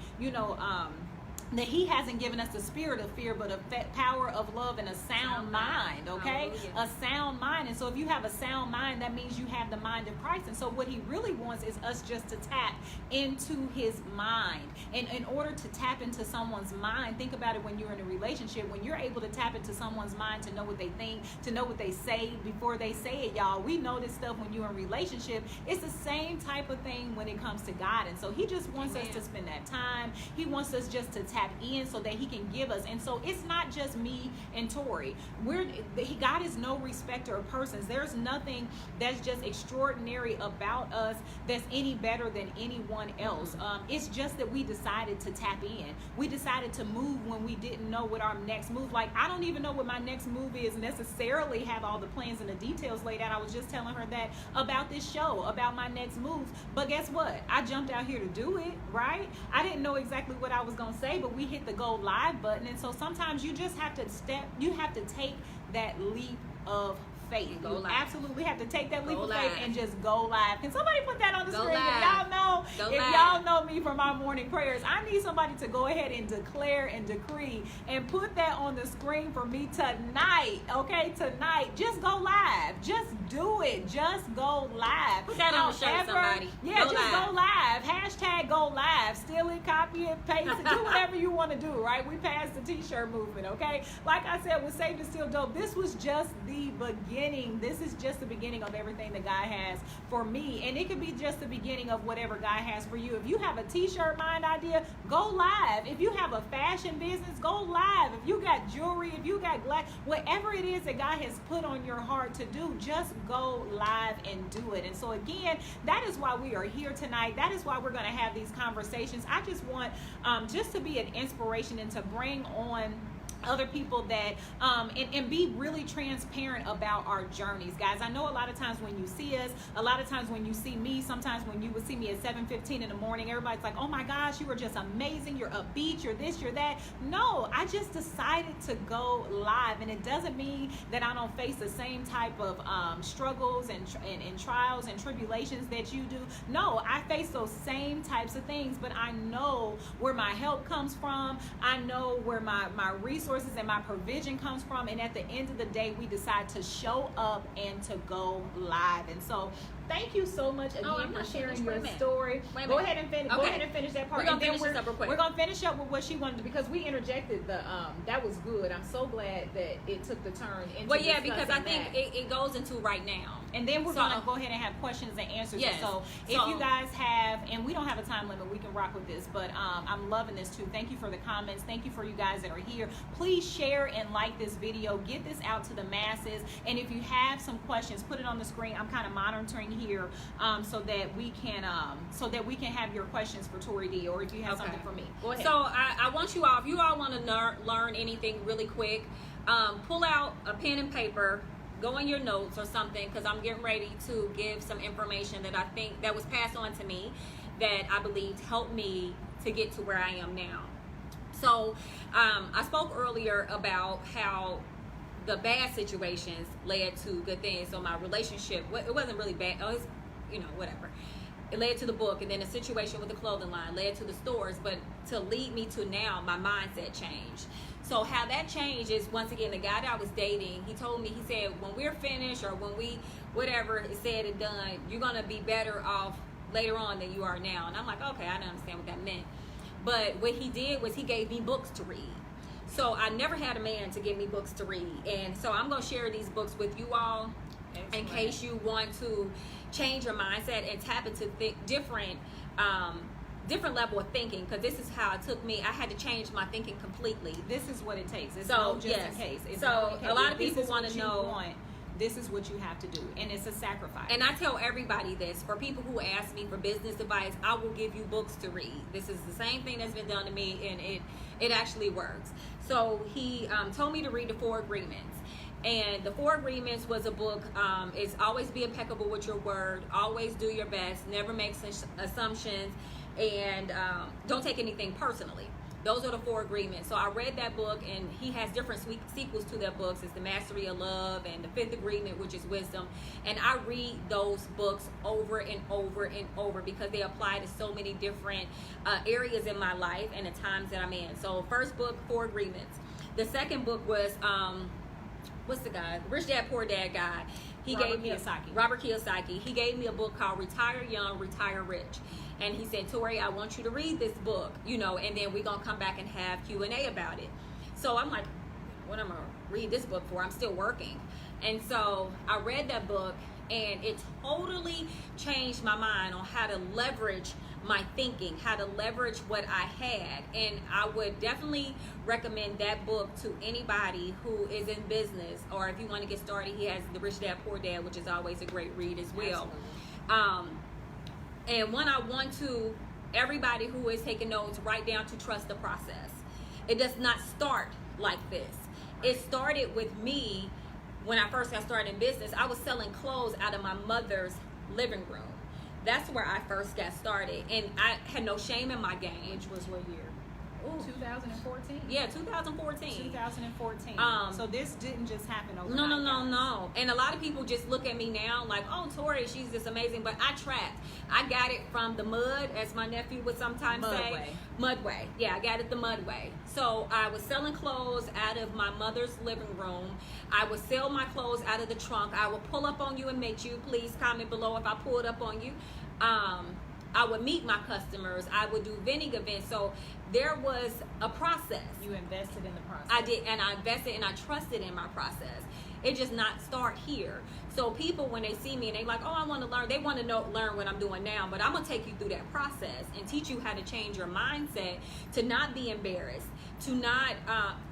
S1: that He hasn't given us the spirit of fear, but a power of love and a sound mind. Okay, a sound mind. And so if you have a sound mind, that means you have the mind of Christ. And so what He really wants is us just to tap into His mind. And in order to tap into someone's mind, think about it when you're in a relationship. When you're able to tap into someone's mind, to know what they think, to know what they say before they say it, y'all. We know this stuff when you're in a relationship. It's the same type of thing when it comes to God. And so He just wants us to spend that time. He wants us just to tap in so that He can give us. And so it's not just me and Tori. God is no respecter of persons. There's nothing that's just extraordinary about us that's any better than anyone else. It's just that we decided to tap in. We decided to move when we didn't know what our next move. Like, I don't even know what my next move is necessarily, have all the plans and the details laid out. I was just telling her that about this show, about my next move. But guess what? I jumped out here to do it, right? I didn't know exactly what I was going to say, but we hit the go live button. And so sometimes you just have to take that leap of faith. You absolutely have to take that leap of faith and just go live. Can somebody put that on the screen? If y'all know me from our morning prayers, I need somebody to go ahead and declare and decree and put that on the screen for me tonight. Okay, tonight. Just go live. Just do it. Just go live.
S2: Put that on the shirt, somebody.
S1: Yeah, go live. Hashtag go live. Steal it, copy it, paste it. Do whatever you want to do, right? We passed the t-shirt movement, okay? Like I said, with Saved and Still Dope, this was just the beginning. This is just the beginning of everything that God has for me. And it could be just the beginning of whatever God has for you. If you have a t-shirt mind idea, go live. If you have a fashion business, go live. If you got jewelry, if you got glass, whatever it is that God has put on your heart to do, just go live and do it. And so again, that is why we are here tonight. That is why we're going to have these conversations. I just want just to be an inspiration and to bring on other people that and be really transparent about our journeys, guys. I know a lot of times when you see us, a lot of times when you see me, sometimes when you would see me at 7:15 in the morning, everybody's like, oh my gosh, you are just amazing, you're upbeat, you're this, you're that. No, I just decided to go live, and it doesn't mean that I don't face the same type of struggles and trials and tribulations that you do. No, I face those same types of things, but I know where my help comes from. I know where my resources and my provision comes from, and at the end of the day, we decide to show up and to go live. And so thank you so much again for sharing your story. Go ahead and finish. Go ahead and finish that part.
S2: We're gonna finish this up real quick.
S1: We're gonna finish up with what she wanted to, because we interjected the. That was good. I'm so glad that it took the turn into.
S2: Well, yeah, because I think it goes into right now,
S1: and then we're gonna go ahead and have questions and answers. Yes. So if you guys have, and we don't have a time limit, we can rock with this. But I'm loving this too. Thank you for the comments. Thank you for you guys that are here. Please share and like this video. Get this out to the masses. And if you have some questions, put it on the screen. I'm kind of monitoring here, so that we can have your questions for Tori D, or if you have something for me. Go ahead.
S2: So I want you all, if you all want to learn anything really quick, pull out a pen and paper, go in your notes or something, because I'm getting ready to give some information that I think that was passed on to me that I believed helped me to get to where I am now. So I spoke earlier about how the bad situations led to good things. So my relationship, it wasn't really bad. It was, whatever. It led to the book, and then the situation with the clothing line led to the stores. But to lead me to now, my mindset changed. So how that changed is, once again, the guy that I was dating, he told me, he said, when we're finished, or when we, whatever is said and done, you're going to be better off later on than you are now. And I'm like, okay, I don't understand what that meant. But what he did was he gave me books to read. So I never had a man to give me books to read. And so I'm going to share these books with you all. Excellent. In case you want to change your mindset and tap into different level of thinking, because this is how it took me. I had to change my thinking completely.
S1: This is what it takes. It's
S2: so,
S1: no just in case. It's
S2: so a lot of people want to know.
S1: This is what you have to do, and it's a sacrifice.
S2: And I tell everybody this. For people who ask me for business advice, I will give you books to read. This is the same thing that's been done to me, and it actually works. So he told me to read the 4 Agreements. And the 4 Agreements was a book. Is always be impeccable with your word, always do your best, never make assumptions, and don't take anything personally. Those are the 4 Agreements. So I read that book, and he has different sequels to their books. It's the Mastery of Love and the 5th Agreement, which is wisdom. And I read those books over and over and over because they apply to so many different areas in my life and the times that I'm in. So first book, 4 Agreements. The second book was what's the guy? Rich Dad Poor Dad guy. Robert Kiyosaki. He gave me a book called Retire Young, Retire Rich. And he said, Tori, I want you to read this book, and then we're going to come back and have Q&A about it. So I'm like, what am I going to read this book for? I'm still working. And so I read that book, and it totally changed my mind on how to leverage my thinking, how to leverage what I had. And I would definitely recommend that book to anybody who is in business, or if you want to get started, he has the Rich Dad Poor Dad, which is always a great read as well. And one I want to, everybody who is taking notes, write down to trust the process. It does not start like this. It started with me when I first got started in business. I was selling clothes out of my mother's living room. That's where I first got started. And I had no shame in my game.
S1: Which was what year? Ooh. 2014?
S2: Yeah, 2014.
S1: 2014. So this didn't just happen overnight.
S2: No. And a lot of people just look at me now like, oh, Tori, she's just amazing. But I trapped. I got it from the mud, as my nephew would sometimes say. Mudway. Yeah, I got it the mud way. So I was selling clothes out of my mother's living room. I would sell my clothes out of the trunk. I would pull up on you and meet you. Please comment below if I pulled up on you. I would meet my customers. I would do vending events. So there was a process.
S1: You invested in the process.
S2: I did, and I invested and I trusted in my process. It just not start here. So people, when they see me and they like, oh, I want to learn, they want to learn what I'm doing now. But I'm going to take you through that process and teach you how to change your mindset, to not be embarrassed, to not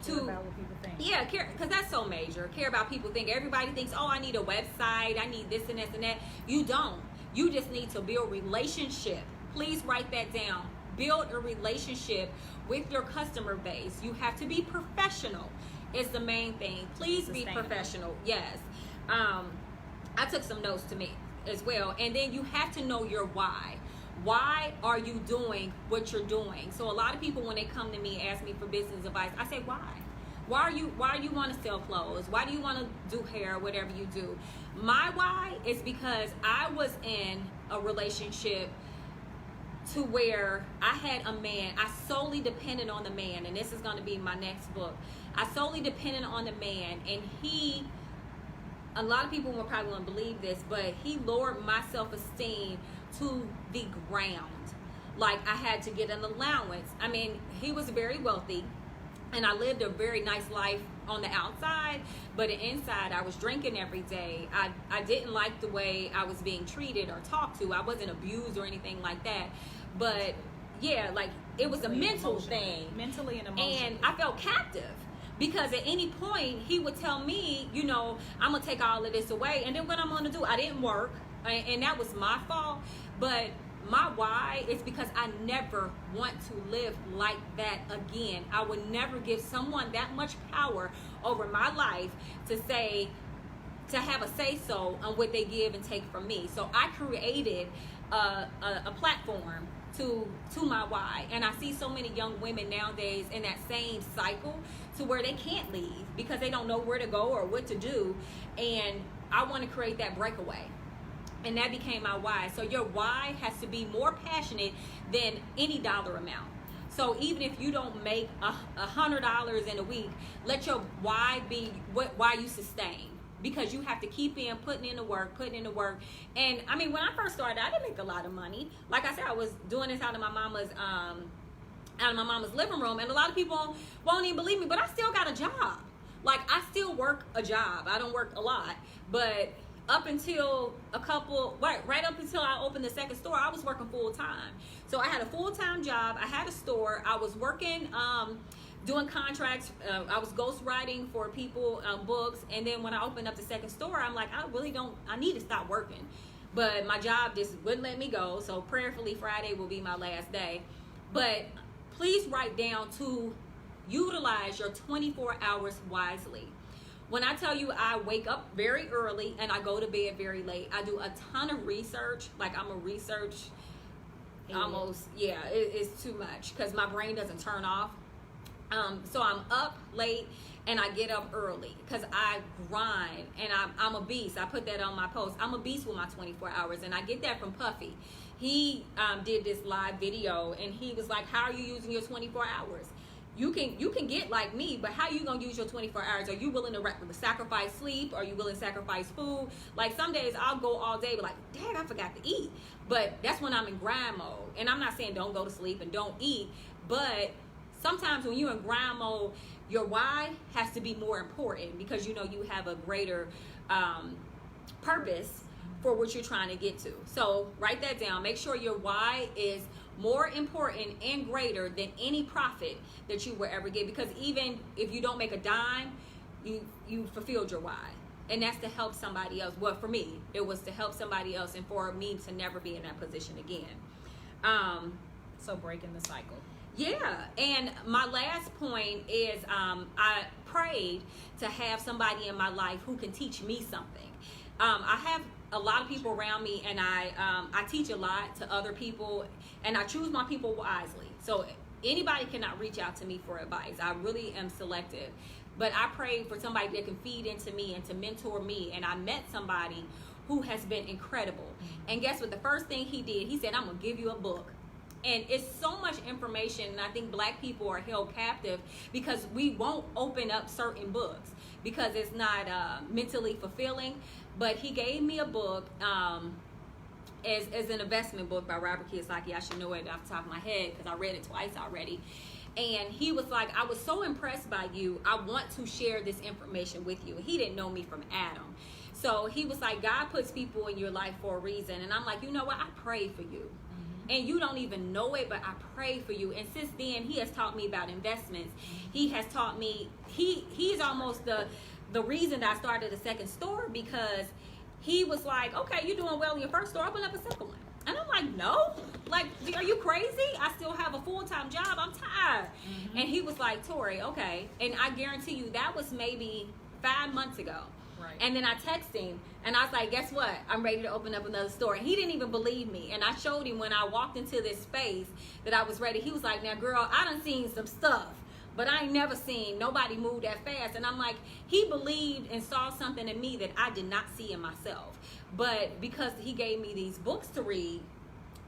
S1: care about what people think.
S2: Yeah, care, because that's so major. Care about people think. Everybody thinks, oh, I need a website, I need this and this and that. You don't. You just need to build relationship. Please write that down. Build a relationship with your customer base. You have to be professional. Is the main thing. Please be professional. Yes. I took some notes to me as well. And then you have to know your why. Why are you doing what you're doing? So a lot of people, when they come to me, ask me for business advice, I say, why? Why do you want to sell clothes? Why do you want to do hair, whatever you do? My why is because I was in a relationship to where I had a man. I solely depended on the man, and this is going to be my next book. I solely depended on the man, and a lot of people will probably won't believe this, but he lowered my self-esteem to the ground. Like, I had to get an allowance. I mean, he was very wealthy, and I lived a very nice life on the outside, but the inside, I was drinking every day. I didn't like the way I was being treated or talked to. I wasn't abused or anything like that. But yeah, like, it was a mental thing.
S1: Mentally and emotionally.
S2: And I felt captive. Because at any point, he would tell me, I'm going to take all of this away. And then what I'm going to do, I didn't work. And that was my fault. But my why is because I never want to live like that again. I would never give someone that much power over my life to have a say-so on what they give and take from me. So I created a platform to my why. And I see so many young women nowadays in that same cycle to where they can't leave because they don't know where to go or what to do. And I want to create that breakaway. And that became my why. So your why has to be more passionate than any dollar amount. So even if you don't make $100 in a week, let your why be why you sustain. Because you have to keep putting in the work. And I mean, when I first started, I didn't make a lot of money. Like I said, I was doing this out of my mama's out of my mama's living room. And a lot of people won't even believe me, but I still got a job. Like, I still work a job. I don't work a lot, but up until right up until I opened the second store, I was working full time. So I had a full-time job. I had a store. I was working, doing contracts. I was ghostwriting for people, books. And then when I opened up the second store, I'm like, I need to stop working. But my job just wouldn't let me go. So prayerfully, Friday will be my last day. But please write down to utilize your 24 hours wisely. When I tell you I wake up very early and I go to bed very late, I do a ton of research. Like, I'm a research it's too much because my brain doesn't turn off. So I'm up late and I get up early because I grind, and I'm a beast. I put that on my post. I'm a beast with my 24 hours, and I get that from Puffy. He did this live video, and he was like, how are you using your 24 hours? You can get like me, but how are you gonna use your 24 hours? Are you willing to sacrifice sleep? Are you willing to sacrifice food? Like, some days I'll go all day, but like, dang, I forgot to eat. But that's when I'm in grind mode. And I'm not saying don't go to sleep and don't eat, but sometimes when you're in grind mode, your why has to be more important because you have a greater purpose for what you're trying to get to. So write that down. Make sure your why is more important and greater than any profit that you will ever get, because even if you don't make a dime, you fulfilled your why, and that's to help somebody else. Well, for me, it was to help somebody else, and for me to never be in that position again.
S1: So breaking the cycle.
S2: Yeah, and my last point is I prayed to have somebody in my life who can teach me something. I have a lot of people around me, and I teach a lot to other people, and I choose my people wisely. So anybody cannot reach out to me for advice. I really am selective. But I prayed for somebody that can feed into me and to mentor me, and I met somebody who has been incredible. And guess what? The first thing he did, he said, I'm going to give you a book. And it's so much information, and I think black people are held captive because we won't open up certain books because it's not mentally fulfilling. But he gave me a book as an investment book by Robert Kiyosaki. I should know it off the top of my head because I read it twice already. And he was like, I was so impressed by you. I want to share this information with you. He didn't know me from Adam. So he was like, God puts people in your life for a reason. And I'm like, you know what? I pray for you. And you don't even know it, but I pray for you. And since then, he has taught me about investments. He has taught me, he's almost the reason that I started a second store, because he was like, okay, you're doing well in your first store, open up a second one. And I'm like, no, like, are you crazy? I still have a full-time job. I'm tired. And he was like, Tori, okay. And I guarantee you that was maybe 5 months ago. Right. And then I texted him, and I was like, guess what? I'm ready to open up another store. And he didn't even believe me. And I showed him when I walked into this space that I was ready. He was like, now, girl, I done seen some stuff, but I ain't never seen nobody move that fast. And I'm like, he believed and saw something in me that I did not see in myself. But because he gave me these books to read,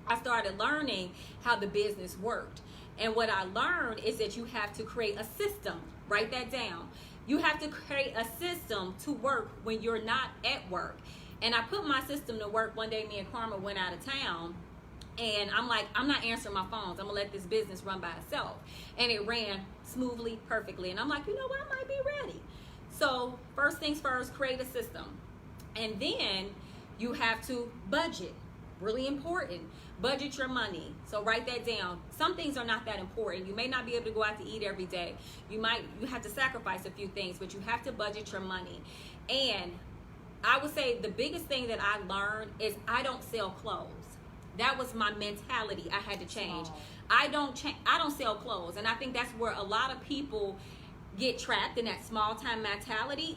S2: I started learning how the business worked. And what I learned is that you have to create a system. Write that down. You have to create a system to work when you're not at work. And I put my system to work one day. Me and Karhma went out of town, and I'm like, I'm not answering my phones. I'm gonna let this business run by itself. And it ran smoothly, perfectly. And I'm like, you know what? I might be ready. So first things first, create a system. And then you have to budget. Really important. Budget your money. So write that down. Some things are not that important. You may not be able to go out to eat every day. You have to sacrifice a few things, but you have to budget your money. And I would say the biggest thing that I learned is I don't sell clothes. That was my mentality I had to change. I don't sell clothes. And I think that's where a lot of people get trapped in that small time mentality.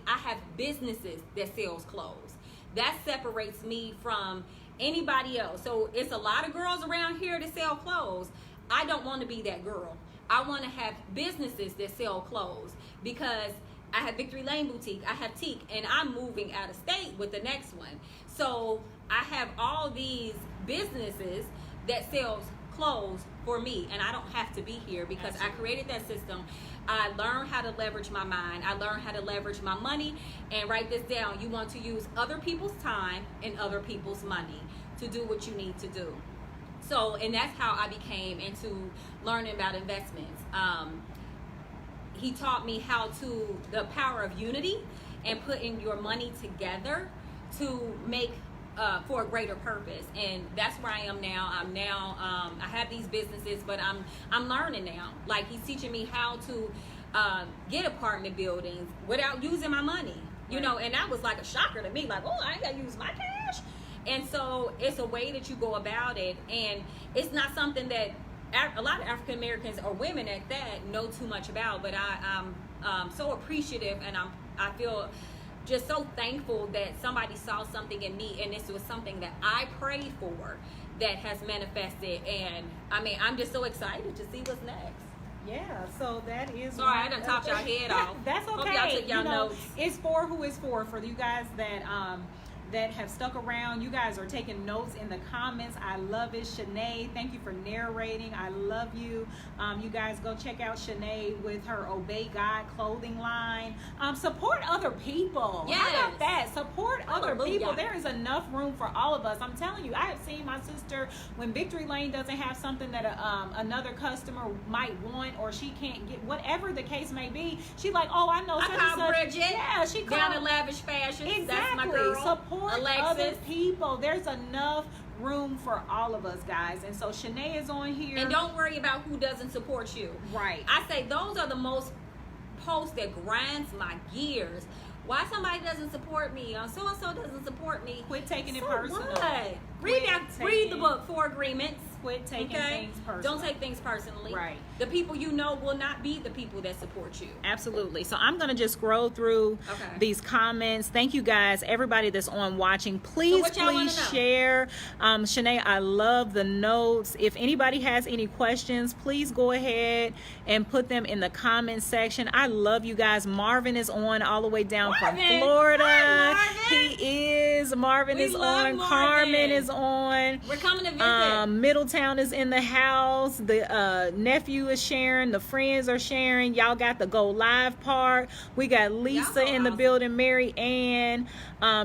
S2: I have businesses that sells clothes. That separates me from anybody else. So it's a lot of girls around here that sell clothes. I don't want to be that girl. I want to have businesses that sell clothes, because I have Victory Lane Boutique, I have Teak, and I'm moving out of state with the next one. So I have all these businesses that sells clothes for me, and I don't have to be here because I created that system. I learned how to leverage my mind. I learned how to leverage my money. And write this down. You want to use other people's time and other people's money to do what you need to do. So, and that's how I became into learning about investments. He taught me the power of unity and putting your money together to make for a greater purpose. And that's where I am now. I have these businesses, but I'm learning now. Like, he's teaching me how to get apartment buildings without using my money, you know, and that was like a shocker to me. Like, oh, I ain't gotta use my cash. And so it's a way that you go about it, and it's not something that a lot of African Americans or women at that know too much about. But I'm so appreciative, and I feel just so thankful that somebody saw something in me, and this was something that I prayed for that has manifested. And I mean, I'm just so excited to see what's next.
S1: Yeah, so that is.
S2: Sorry, I done talked y'all head off.
S1: That's okay.
S2: Hope y'all took y'all notes.
S1: It's for who it's for you guys that have stuck around. You guys are taking notes in the comments. I love it. Shanae, thank you for narrating. I love you. You guys go check out Shanae with her Obey God clothing line. Support other people.
S2: Yes.
S1: How about that? Support other
S2: Hallelujah.
S1: people. There is enough room for all of us. I'm telling you, I have seen my sister, when Victory Lane doesn't have something that another customer might want, or she can't get, whatever the case may be, she's like, oh, I know such and
S2: call
S1: such.
S2: Bridget.
S1: Yeah, she
S2: Down
S1: called
S2: in Lavish Fashion.
S1: Exactly.
S2: That's my girl.
S1: Support
S2: Alexis.
S1: other people. There's enough room for all of us, guys. And so Shanae is on here.
S2: And don't worry about who doesn't support you.
S1: Right.
S2: I say those are the most posts that grinds my gears. Why somebody doesn't support me? So and so doesn't support me.
S1: Quit taking it
S2: So
S1: personal.
S2: what?
S1: Quit
S2: Read the book, 4 Agreements.
S1: Quit taking things personal.
S2: Don't take things personally.
S1: Right.
S2: The people you know will not be the people that support you.
S1: Absolutely. So I'm going to just scroll through these comments. Thank you guys, everybody that's on watching. Please share. Shanae, I love the notes. If anybody has any questions, please go ahead and put them in the comment section. I love you guys. Marvin is on all the way down from Florida.
S2: Hi,
S1: He is. Marvin is on.
S2: Marvin.
S1: Carmen is on.
S2: We're coming to visit.
S1: Middletown is in the house. The nephew is sharing. The friends are sharing. Y'all got the Go Live part. We got Lisa in the building. Mary Ann,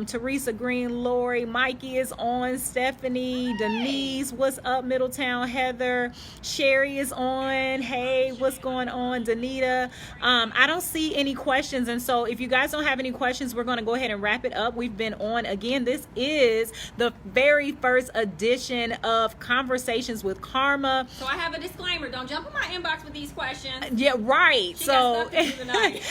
S1: Teresa Green, Lori, Mikey is on. Stephanie, Denise, what's up, Middletown? Heather, Sherry is on. Hey, what's going on, Danita? I don't see any questions, and so if you guys don't have any questions, we're going to go ahead and wrap it up. We've been on again. This is the very first edition of Conversations with Karhma.
S2: So I have a disclaimer. Don't jump in my inbox with these questions.
S1: Yeah, right.
S2: She got stuff to do tonight.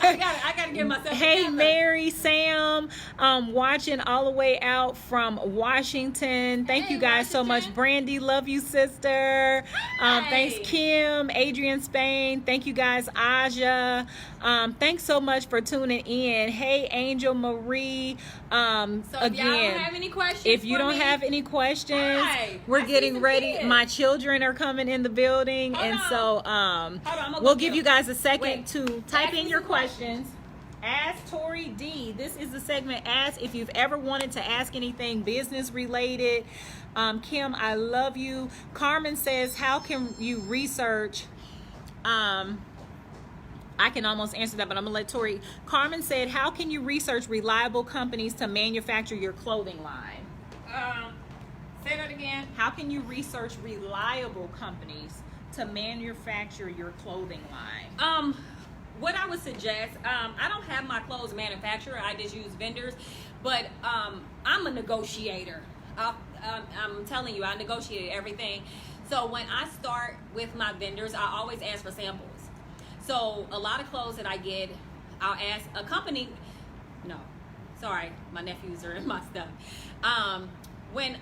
S2: I got to give myself together.
S1: Mary, Sam, watching all the way out from Washington. Thank you guys so much. Brandy, love you, sister. Thanks, Kim, Adrian, Spain. Thank you guys, Aja. Thanks so much for tuning in. Hey, Angel Marie.
S2: So if y'all don't have any questions,
S1: if you don't have any questions, we're getting ready.
S2: Kids.
S1: My children are coming in the building, so we'll give you guys a second to type in your questions. Ask Tori D. This is the segment. Ask if you've ever wanted to ask anything business related. Kim, I love you. Carmen says, how can you research? I can almost answer that, but I'm gonna let Tori. Carmen said, how can you research reliable companies to manufacture your clothing line?
S2: Say that again.
S1: How can you research reliable companies to manufacture your clothing line?
S2: What I would suggest, I don't have my clothes manufacturer. I just use vendors, but I'm a negotiator. I'm telling you, I negotiate everything. So when I start with my vendors, I always ask for samples. So a lot of clothes that I get, I'll ask a company. No, sorry, my nephews are in my stuff. When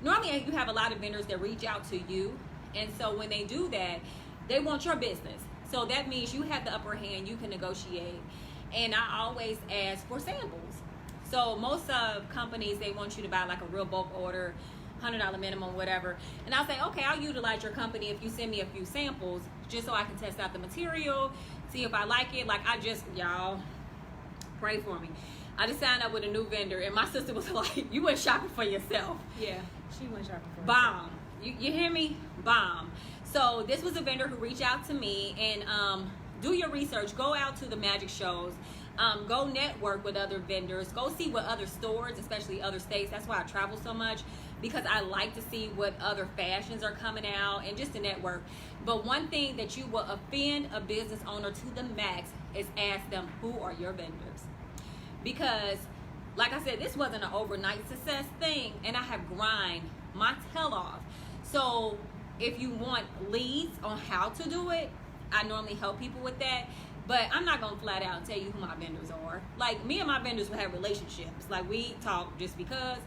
S2: normally you have a lot of vendors that reach out to you, and so when they do that, they want your business. So that means you have the upper hand. You can negotiate, and I always ask for samples. So most of companies, they want you to buy like a real bulk order, $100 minimum, whatever. And I'll say, okay, I'll utilize your company if you send me a few samples, just so I can test out the material, see if I like it. Like y'all pray for me. I just signed up with a new vendor, and my sister was like, you went shopping for yourself.
S1: Yeah, she went shopping for herself.
S2: Bomb. You hear me? Bomb. So this was a vendor who reached out to me, and do your research. Go out to the magic shows. Go network with other vendors. Go see what other stores, especially other states. That's why I travel so much, because I like to see what other fashions are coming out and just to network. But one thing that you will offend a business owner to the max is ask them, who are your vendors? Because, like I said, this wasn't an overnight success thing, and I have grind my tail off. So if you want leads on how to do it, I normally help people with that. But I'm not going to flat out tell you who my vendors are. Like, me and my vendors will have relationships. Like, we talk just because.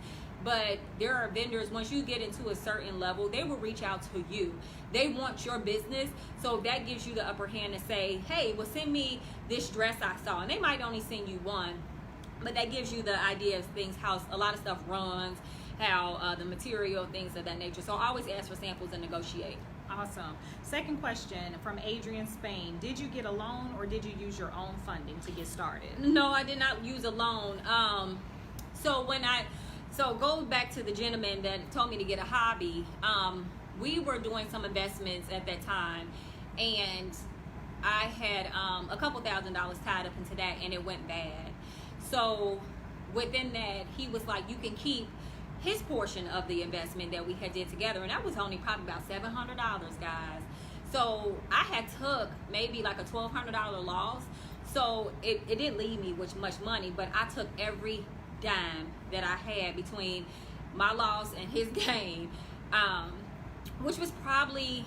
S2: But there are vendors, once you get into a certain level, they will reach out to you. They want your business. So that gives you the upper hand to say, hey, well, send me this dress I saw. And they might only send you one. But that gives you the idea of things, how a lot of stuff runs, how the material, things of that nature. So I always ask for samples and negotiate.
S1: Awesome. Second question from Adrian Spain. Did you get a loan or did you use your own funding to get started?
S2: No, I did not use a loan. So go back to the gentleman that told me to get a hobby. We were doing some investments at that time, and I had a couple $1,000s tied up into that, and it went bad. So within that, he was like, you can keep his portion of the investment that we had did together, and that was only probably about $700, guys. So I had took maybe like a $1,200 loss. So it didn't leave me with much money, but I took every dime that I had between my loss and his gain, which was probably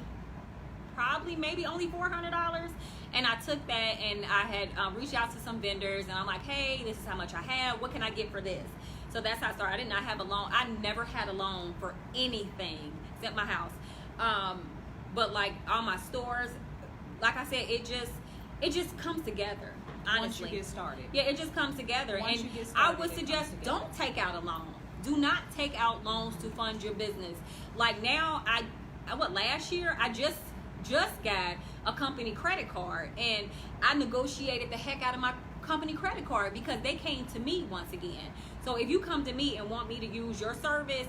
S2: maybe only $400. And I took that, and I had reached out to some vendors, and I'm like, hey, this is how much I have. What can I get for this? So that's how I started. I did not have a loan. I never had a loan for anything except my house. But like all my stores, like I said, it just comes together. Honestly,
S1: once you get started.
S2: Yeah, it just comes together.
S1: Once
S2: and
S1: you get started,
S2: I would suggest don't take out a loan. Do not take out loans to fund your business. Like now, last year I just got a company credit card, and I negotiated the heck out of my company credit card because they came to me once again. So if you come to me and want me to use your service,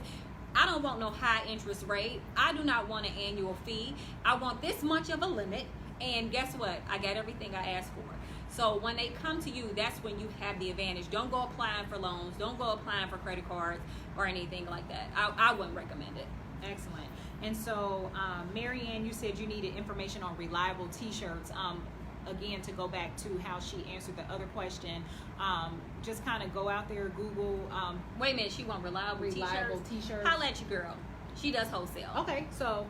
S2: I don't want no high interest rate. I do not want an annual fee. I want this much of a limit, and guess what? I got everything I asked for. So when they come to you, that's when you have the advantage. Don't go applying for loans. Don't go applying for credit cards or anything like that. I wouldn't recommend it.
S1: Excellent. And so, Marianne, you said you needed information on reliable t-shirts. Again, to go back to how she answered the other question, just kind of go out there, Google.
S2: Wait a minute, she want reliable
S1: t-shirts.
S2: Holla at your girl. She does wholesale.
S1: Okay, so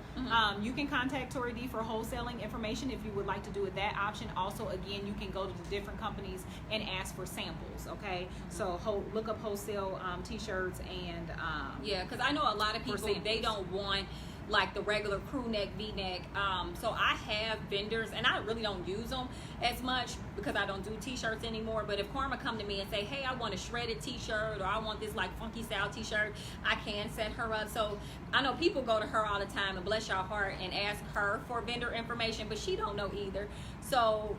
S1: you can contact Tori D for wholesaling information if you would like to do it that option. Also, again, you can go to the different companies and ask for samples. Okay, so look up wholesale t-shirts and
S2: yeah, because I know a lot of people, they don't want like the regular crew neck, V-neck. So I have vendors, and I really don't use them as much because I don't do t-shirts anymore. But if Karhma come to me and say, hey, I want a shredded t-shirt, or I want this like funky style t-shirt, I can set her up. So I know people go to her all the time, and bless y'all heart, and ask her for vendor information, but she don't know either. So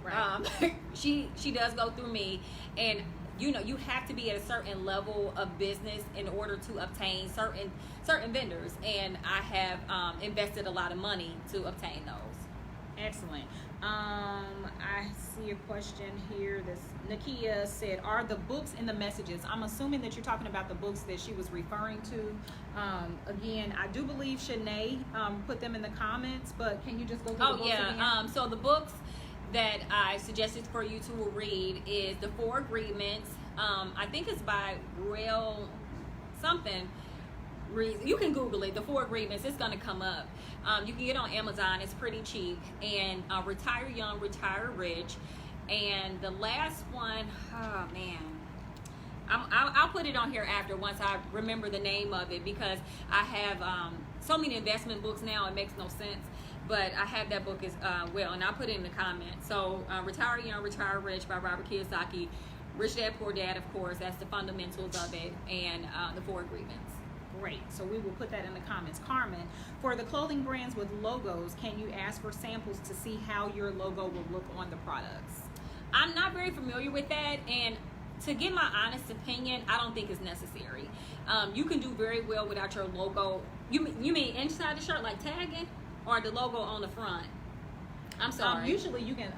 S2: she does go through me, and you know, you have to be at a certain level of business in order to obtain certain vendors, and I have invested a lot of money to obtain those.
S1: Excellent. I see a question here. This Nakia said, are the books in the messages? I'm assuming that you're talking about the books that she was referring to. Again, I do believe Shanae put them in the comments, but can you just go through the books again?
S2: So the books that I suggested for you to read is The 4 Agreements. I think it's by Real something. You can Google it, The 4 Agreements. It's going to come up. You can get it on Amazon. It's pretty cheap. And Retire Young, Retire Rich. And the last one, oh man, I'll put it on here after, once I remember the name of it, because I have so many investment books now, it makes no sense. But I have that book as well, and I'll put it in the comments. So Retire Young, Retire Rich by Robert Kiyosaki. Rich Dad, Poor Dad, of course, that's the fundamentals of it, and The 4 Agreements.
S1: Great. So we will put that in the comments. Carmen, for the clothing brands with logos, can you ask for samples to see how your logo will look on the products?
S2: I'm not very familiar with that, and to give my honest opinion, I don't think it's necessary. You can do very well without your logo. You mean inside the shirt, like tagging, or the logo on the front? I'm sorry.
S1: Usually you can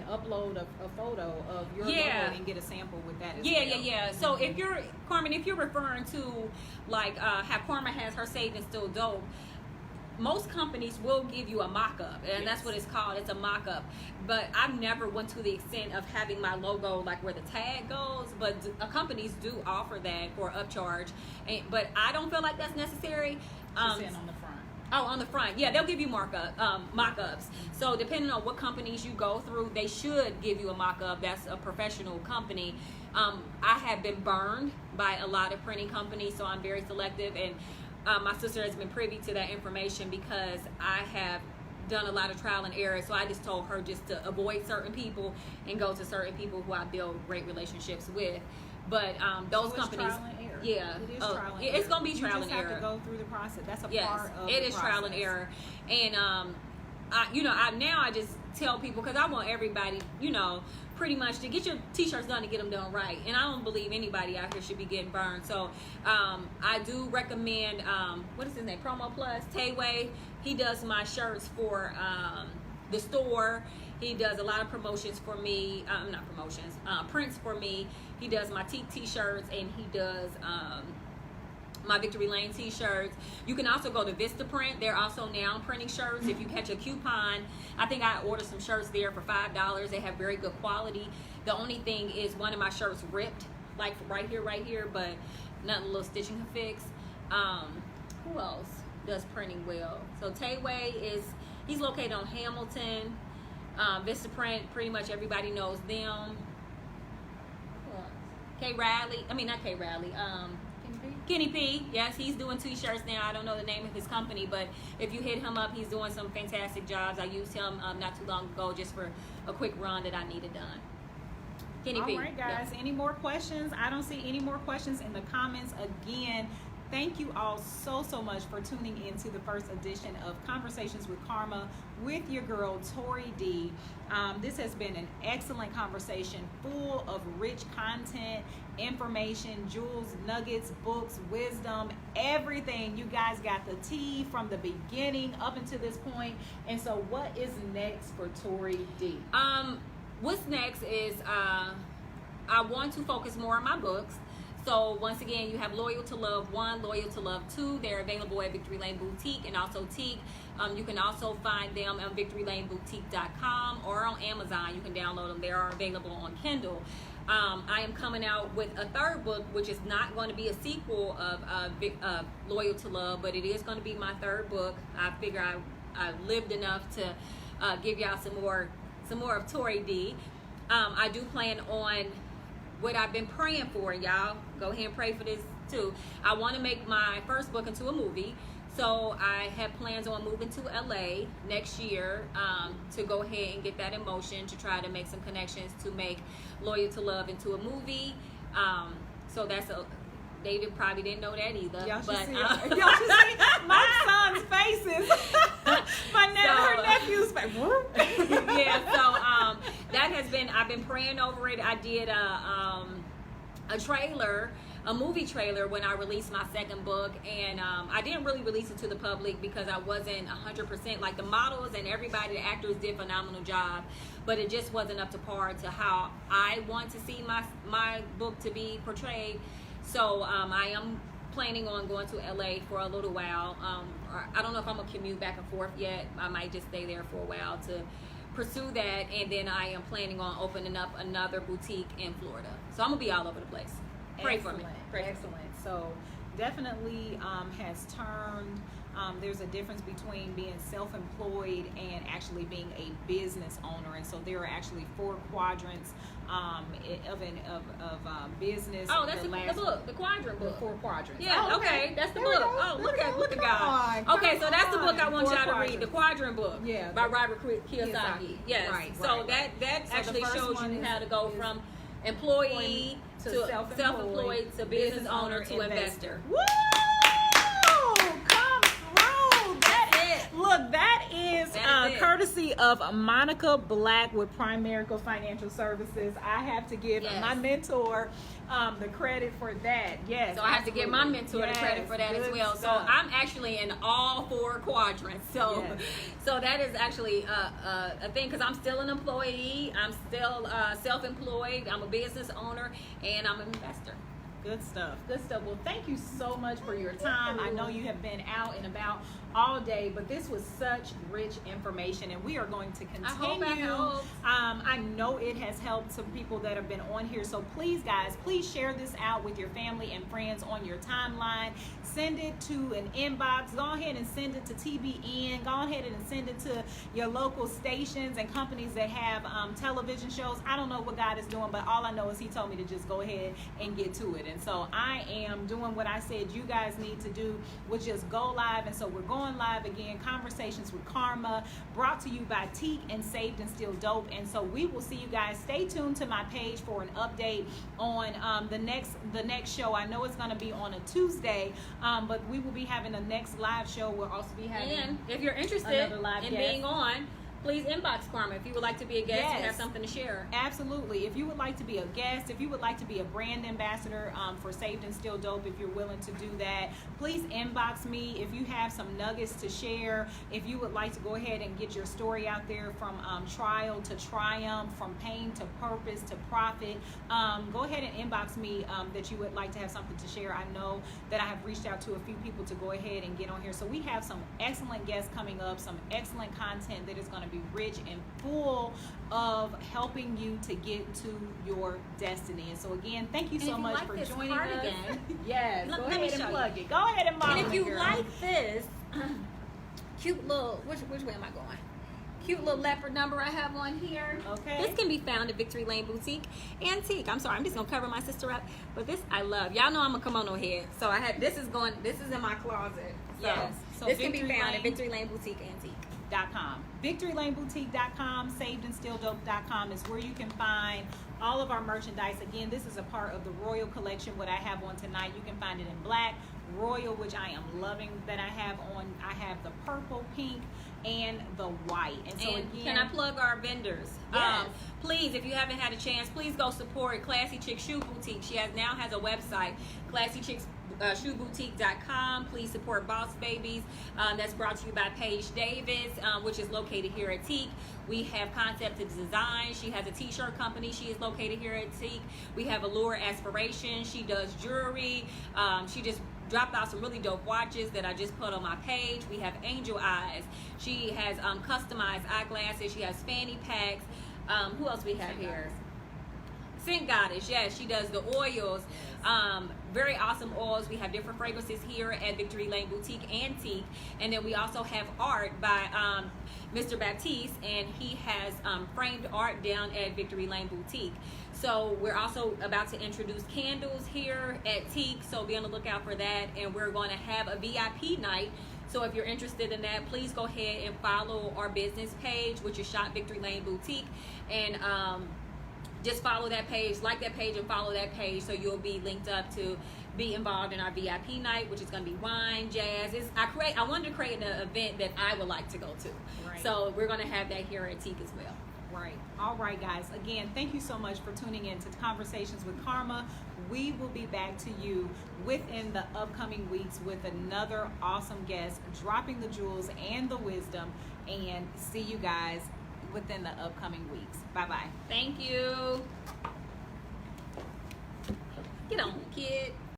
S1: upload a photo of your logo and get a sample with that as well.
S2: Yeah. So if you're Carmen, if you're referring to like how Karhma has her Saved and Still Dope, most companies will give you a mock-up, and that's what it's called. It's a mock-up. But I've never went to the extent of having my logo like where the tag goes. But companies do offer that for upcharge, but I don't feel like that's necessary.
S1: On the front.
S2: Oh, on the front. Yeah, they'll give you mock-ups. So depending on what companies you go through, they should give you a mock-up. That's a professional company. I have been burned by a lot of printing companies, so I'm very selective. And my sister has been privy to that information because I have done a lot of trial and error. So I just told her just to avoid certain people and go to certain people who I build great relationships with. But those companies,
S1: trial and error.
S2: Yeah,
S1: it is trial and error.
S2: It's gonna be trial and error.
S1: You just have to go through the process. That's a
S2: yes,
S1: part of
S2: it
S1: the
S2: is
S1: process.
S2: trial and error. And now I just tell people, because I want everybody, pretty much to get your t-shirts done and get them done right. And I don't believe anybody out here should be getting burned. So I do recommend what is his name? Promo Plus, Tayway. He does my shirts for the store. He does a lot of promotions for me. Not promotions, prints for me. He does my t-shirts, and he does my Victory Lane t-shirts. You can also go to Vistaprint. They're also now printing shirts. If you catch a coupon, I think I ordered some shirts there for $5. They have very good quality. The only thing is one of my shirts ripped, like right here, but nothing, a little stitching to fix. Who else does printing well? So Tayway he's located on Hamilton. Vistaprint, pretty much everybody knows them. Kenny P. Yes, he's doing t-shirts now. I don't know the name of his company, but if you hit him up, he's doing some fantastic jobs. I used him not too long ago just for a quick run that I needed done. Kenny P.
S1: All right, guys. Yeah. Any more questions? I don't see any more questions in the comments. Again, thank you all so much for tuning in to the first edition of Conversations with Karhma with your girl, Tori D. This has been an excellent conversation full of rich content, information, jewels, nuggets, books, wisdom, everything. You guys got the tea from the beginning up until this point. And so what is next for Tori D?
S2: What's next is I want to focus more on my books. So once again, you have Loyal to Love 1, Loyal to Love 2. They're available at Victory Lane Boutique and also Teak. You can also find them on victorylaneboutique.com or on Amazon. You can download them. They are available on Kindle. I am coming out with a third book, which is not going to be a sequel of Loyal to Love, but it is going to be my third book. I figure I lived enough to give y'all some more of Tori D. I do plan on what I've been praying for, y'all. Go ahead and pray for this too. I want to make my first book into a movie. So I have plans on moving to LA next year to go ahead and get that in motion, to try to make some connections to make Loyal to Love into a movie. So that's David probably didn't know that either.
S1: Y'all should see my son's faces. Her nephew's face.
S2: Yeah, so that has been, I've been praying over it. I did a movie trailer when I released my second book, and I didn't really release it to the public because I wasn't 100%, like the models and everybody, the actors did a phenomenal job, but it just wasn't up to par to how I want to see my book to be portrayed. So I am planning on going to LA for a little while. I don't know if I'm gonna commute back and forth yet. I might just stay there for a while to pursue that, and then I am planning on opening up another boutique in Florida. So I'm gonna be all over the place. Pray for me.
S1: Excellent. So definitely has turned. There's a difference between being self-employed and actually being a business owner, and so there are actually 4 quadrants of business.
S2: Oh, that's the book, the quadrant book.
S1: The 4 quadrants.
S2: Yeah, okay. That's the book. Oh, look at God. Okay, so that's the book I want y'all to read, the quadrant book.
S1: Yeah,
S2: by Robert Kiyosaki. Yes.
S1: Right.
S2: So that actually shows you how to go from employee to self-employed to business owner to investor.
S1: Woo! Come through. Look, that is
S2: it.
S1: courtesy of Monica Black with Primerica Financial Services. I have to give my mentor the credit for that. Yes.
S2: So I have to give my mentor the credit for that as well.
S1: Stuff.
S2: So I'm actually in all 4 quadrants. So so that is actually a thing, because I'm still an employee. I'm still self-employed. I'm a business owner, and I'm an investor.
S1: Good stuff. Good stuff. Well, thank you so much for your time. I know you have been out and about all day, but this was such rich information, and we are going to continue. I know it has helped some people that have been on here. So please, guys, please share this out with your family and friends on your timeline. Send it to an inbox. Go ahead and send it to TBN. Go ahead and send it to your local stations and companies that have television shows. I don't know what God is doing, but all I know is He told me to just go ahead and get to it. And so I am doing what I said you guys need to do, which is go live. And so we're going live again. Conversations with Karhma, brought to you by Teak and Saved and Still Dope. And so we will see you guys. Stay tuned to my page for an update on the next show. I know it's going to be on a Tuesday, but we will be having the next live show. We'll also be having,
S2: and if you're interested in being on, please inbox Karhma if you would like to be a guest and have something to share.
S1: Absolutely. If you would like to be a guest, if you would like to be a brand ambassador for Saved and Still Dope, if you're willing to do that, please inbox me. If you have some nuggets to share, if you would like to go ahead and get your story out there from trial to triumph, from pain to purpose to profit, go ahead and inbox me that you would like to have something to share. I know that I have reached out to a few people to go ahead and get on here. So we have some excellent guests coming up, some excellent content that is going to be rich and full of helping you to get to your destiny. And so again, thank you so much for joining us. Yes, go ahead and plug it. Go ahead and model it.
S2: And if you like this cute little, which way am I going? Cute little leopard number I have on here.
S1: Okay.
S2: This can be found at Victory Lane Boutique Antique. I'm sorry, I'm just gonna cover my sister up, but this I love. Y'all know I'm a kimono head, so I had this is in my closet. So
S1: yes. So
S2: this can be found at Victory Lane Boutique Antique.
S1: VictoryLaneBoutique.com, SavedandStillDope.com is where you can find all of our merchandise. Again, this is a part of the Royal collection. What I have on tonight, you can find it in black, royal, which I am loving that I have on. I have the purple, pink, and the white. And so again,
S2: can I plug our vendors?
S1: Yes.
S2: Please, if you haven't had a chance, please go support Classy Chick Shoe Boutique. She now has a website, ClassyChicksShoeBoutique.com. Please support Boss Babies. That's brought to you by Paige Davis, which is located here at Teak. We have Concept to Design. She has a t-shirt company. She is located here at Teak. We have Allure Aspiration. She does jewelry. She just dropped out some really dope watches that I just put on my page. We have Angel Eyes. She has customized eyeglasses. She has fanny packs. Who else we have here? Scent Goddess. Yes, she does the oils. Very awesome oils. We have different fragrances here at Victory Lane Boutique Antique. And then we also have art by Mr. Baptiste, and he has framed art down at Victory Lane Boutique. So we're also about to introduce candles here at Teak, so be on the lookout for that. And we're going to have a VIP night. So if you're interested in that, please go ahead and follow our business page, which is Shop Victory Lane Boutique. And just follow that page, like that page, and follow that page, so you'll be linked up to be involved in our VIP night, which is going to be wine, jazz. I wanted to create an event that I would like to go to.
S1: Right.
S2: So we're going to have that here at Teak as well.
S1: Right. All right, guys. Again, thank you so much for tuning in to Conversations with Karhma. We will be back to you within the upcoming weeks with another awesome guest, dropping the jewels and the wisdom, and see you guys within the upcoming weeks. Bye-bye.
S2: Thank you. Get on, kid.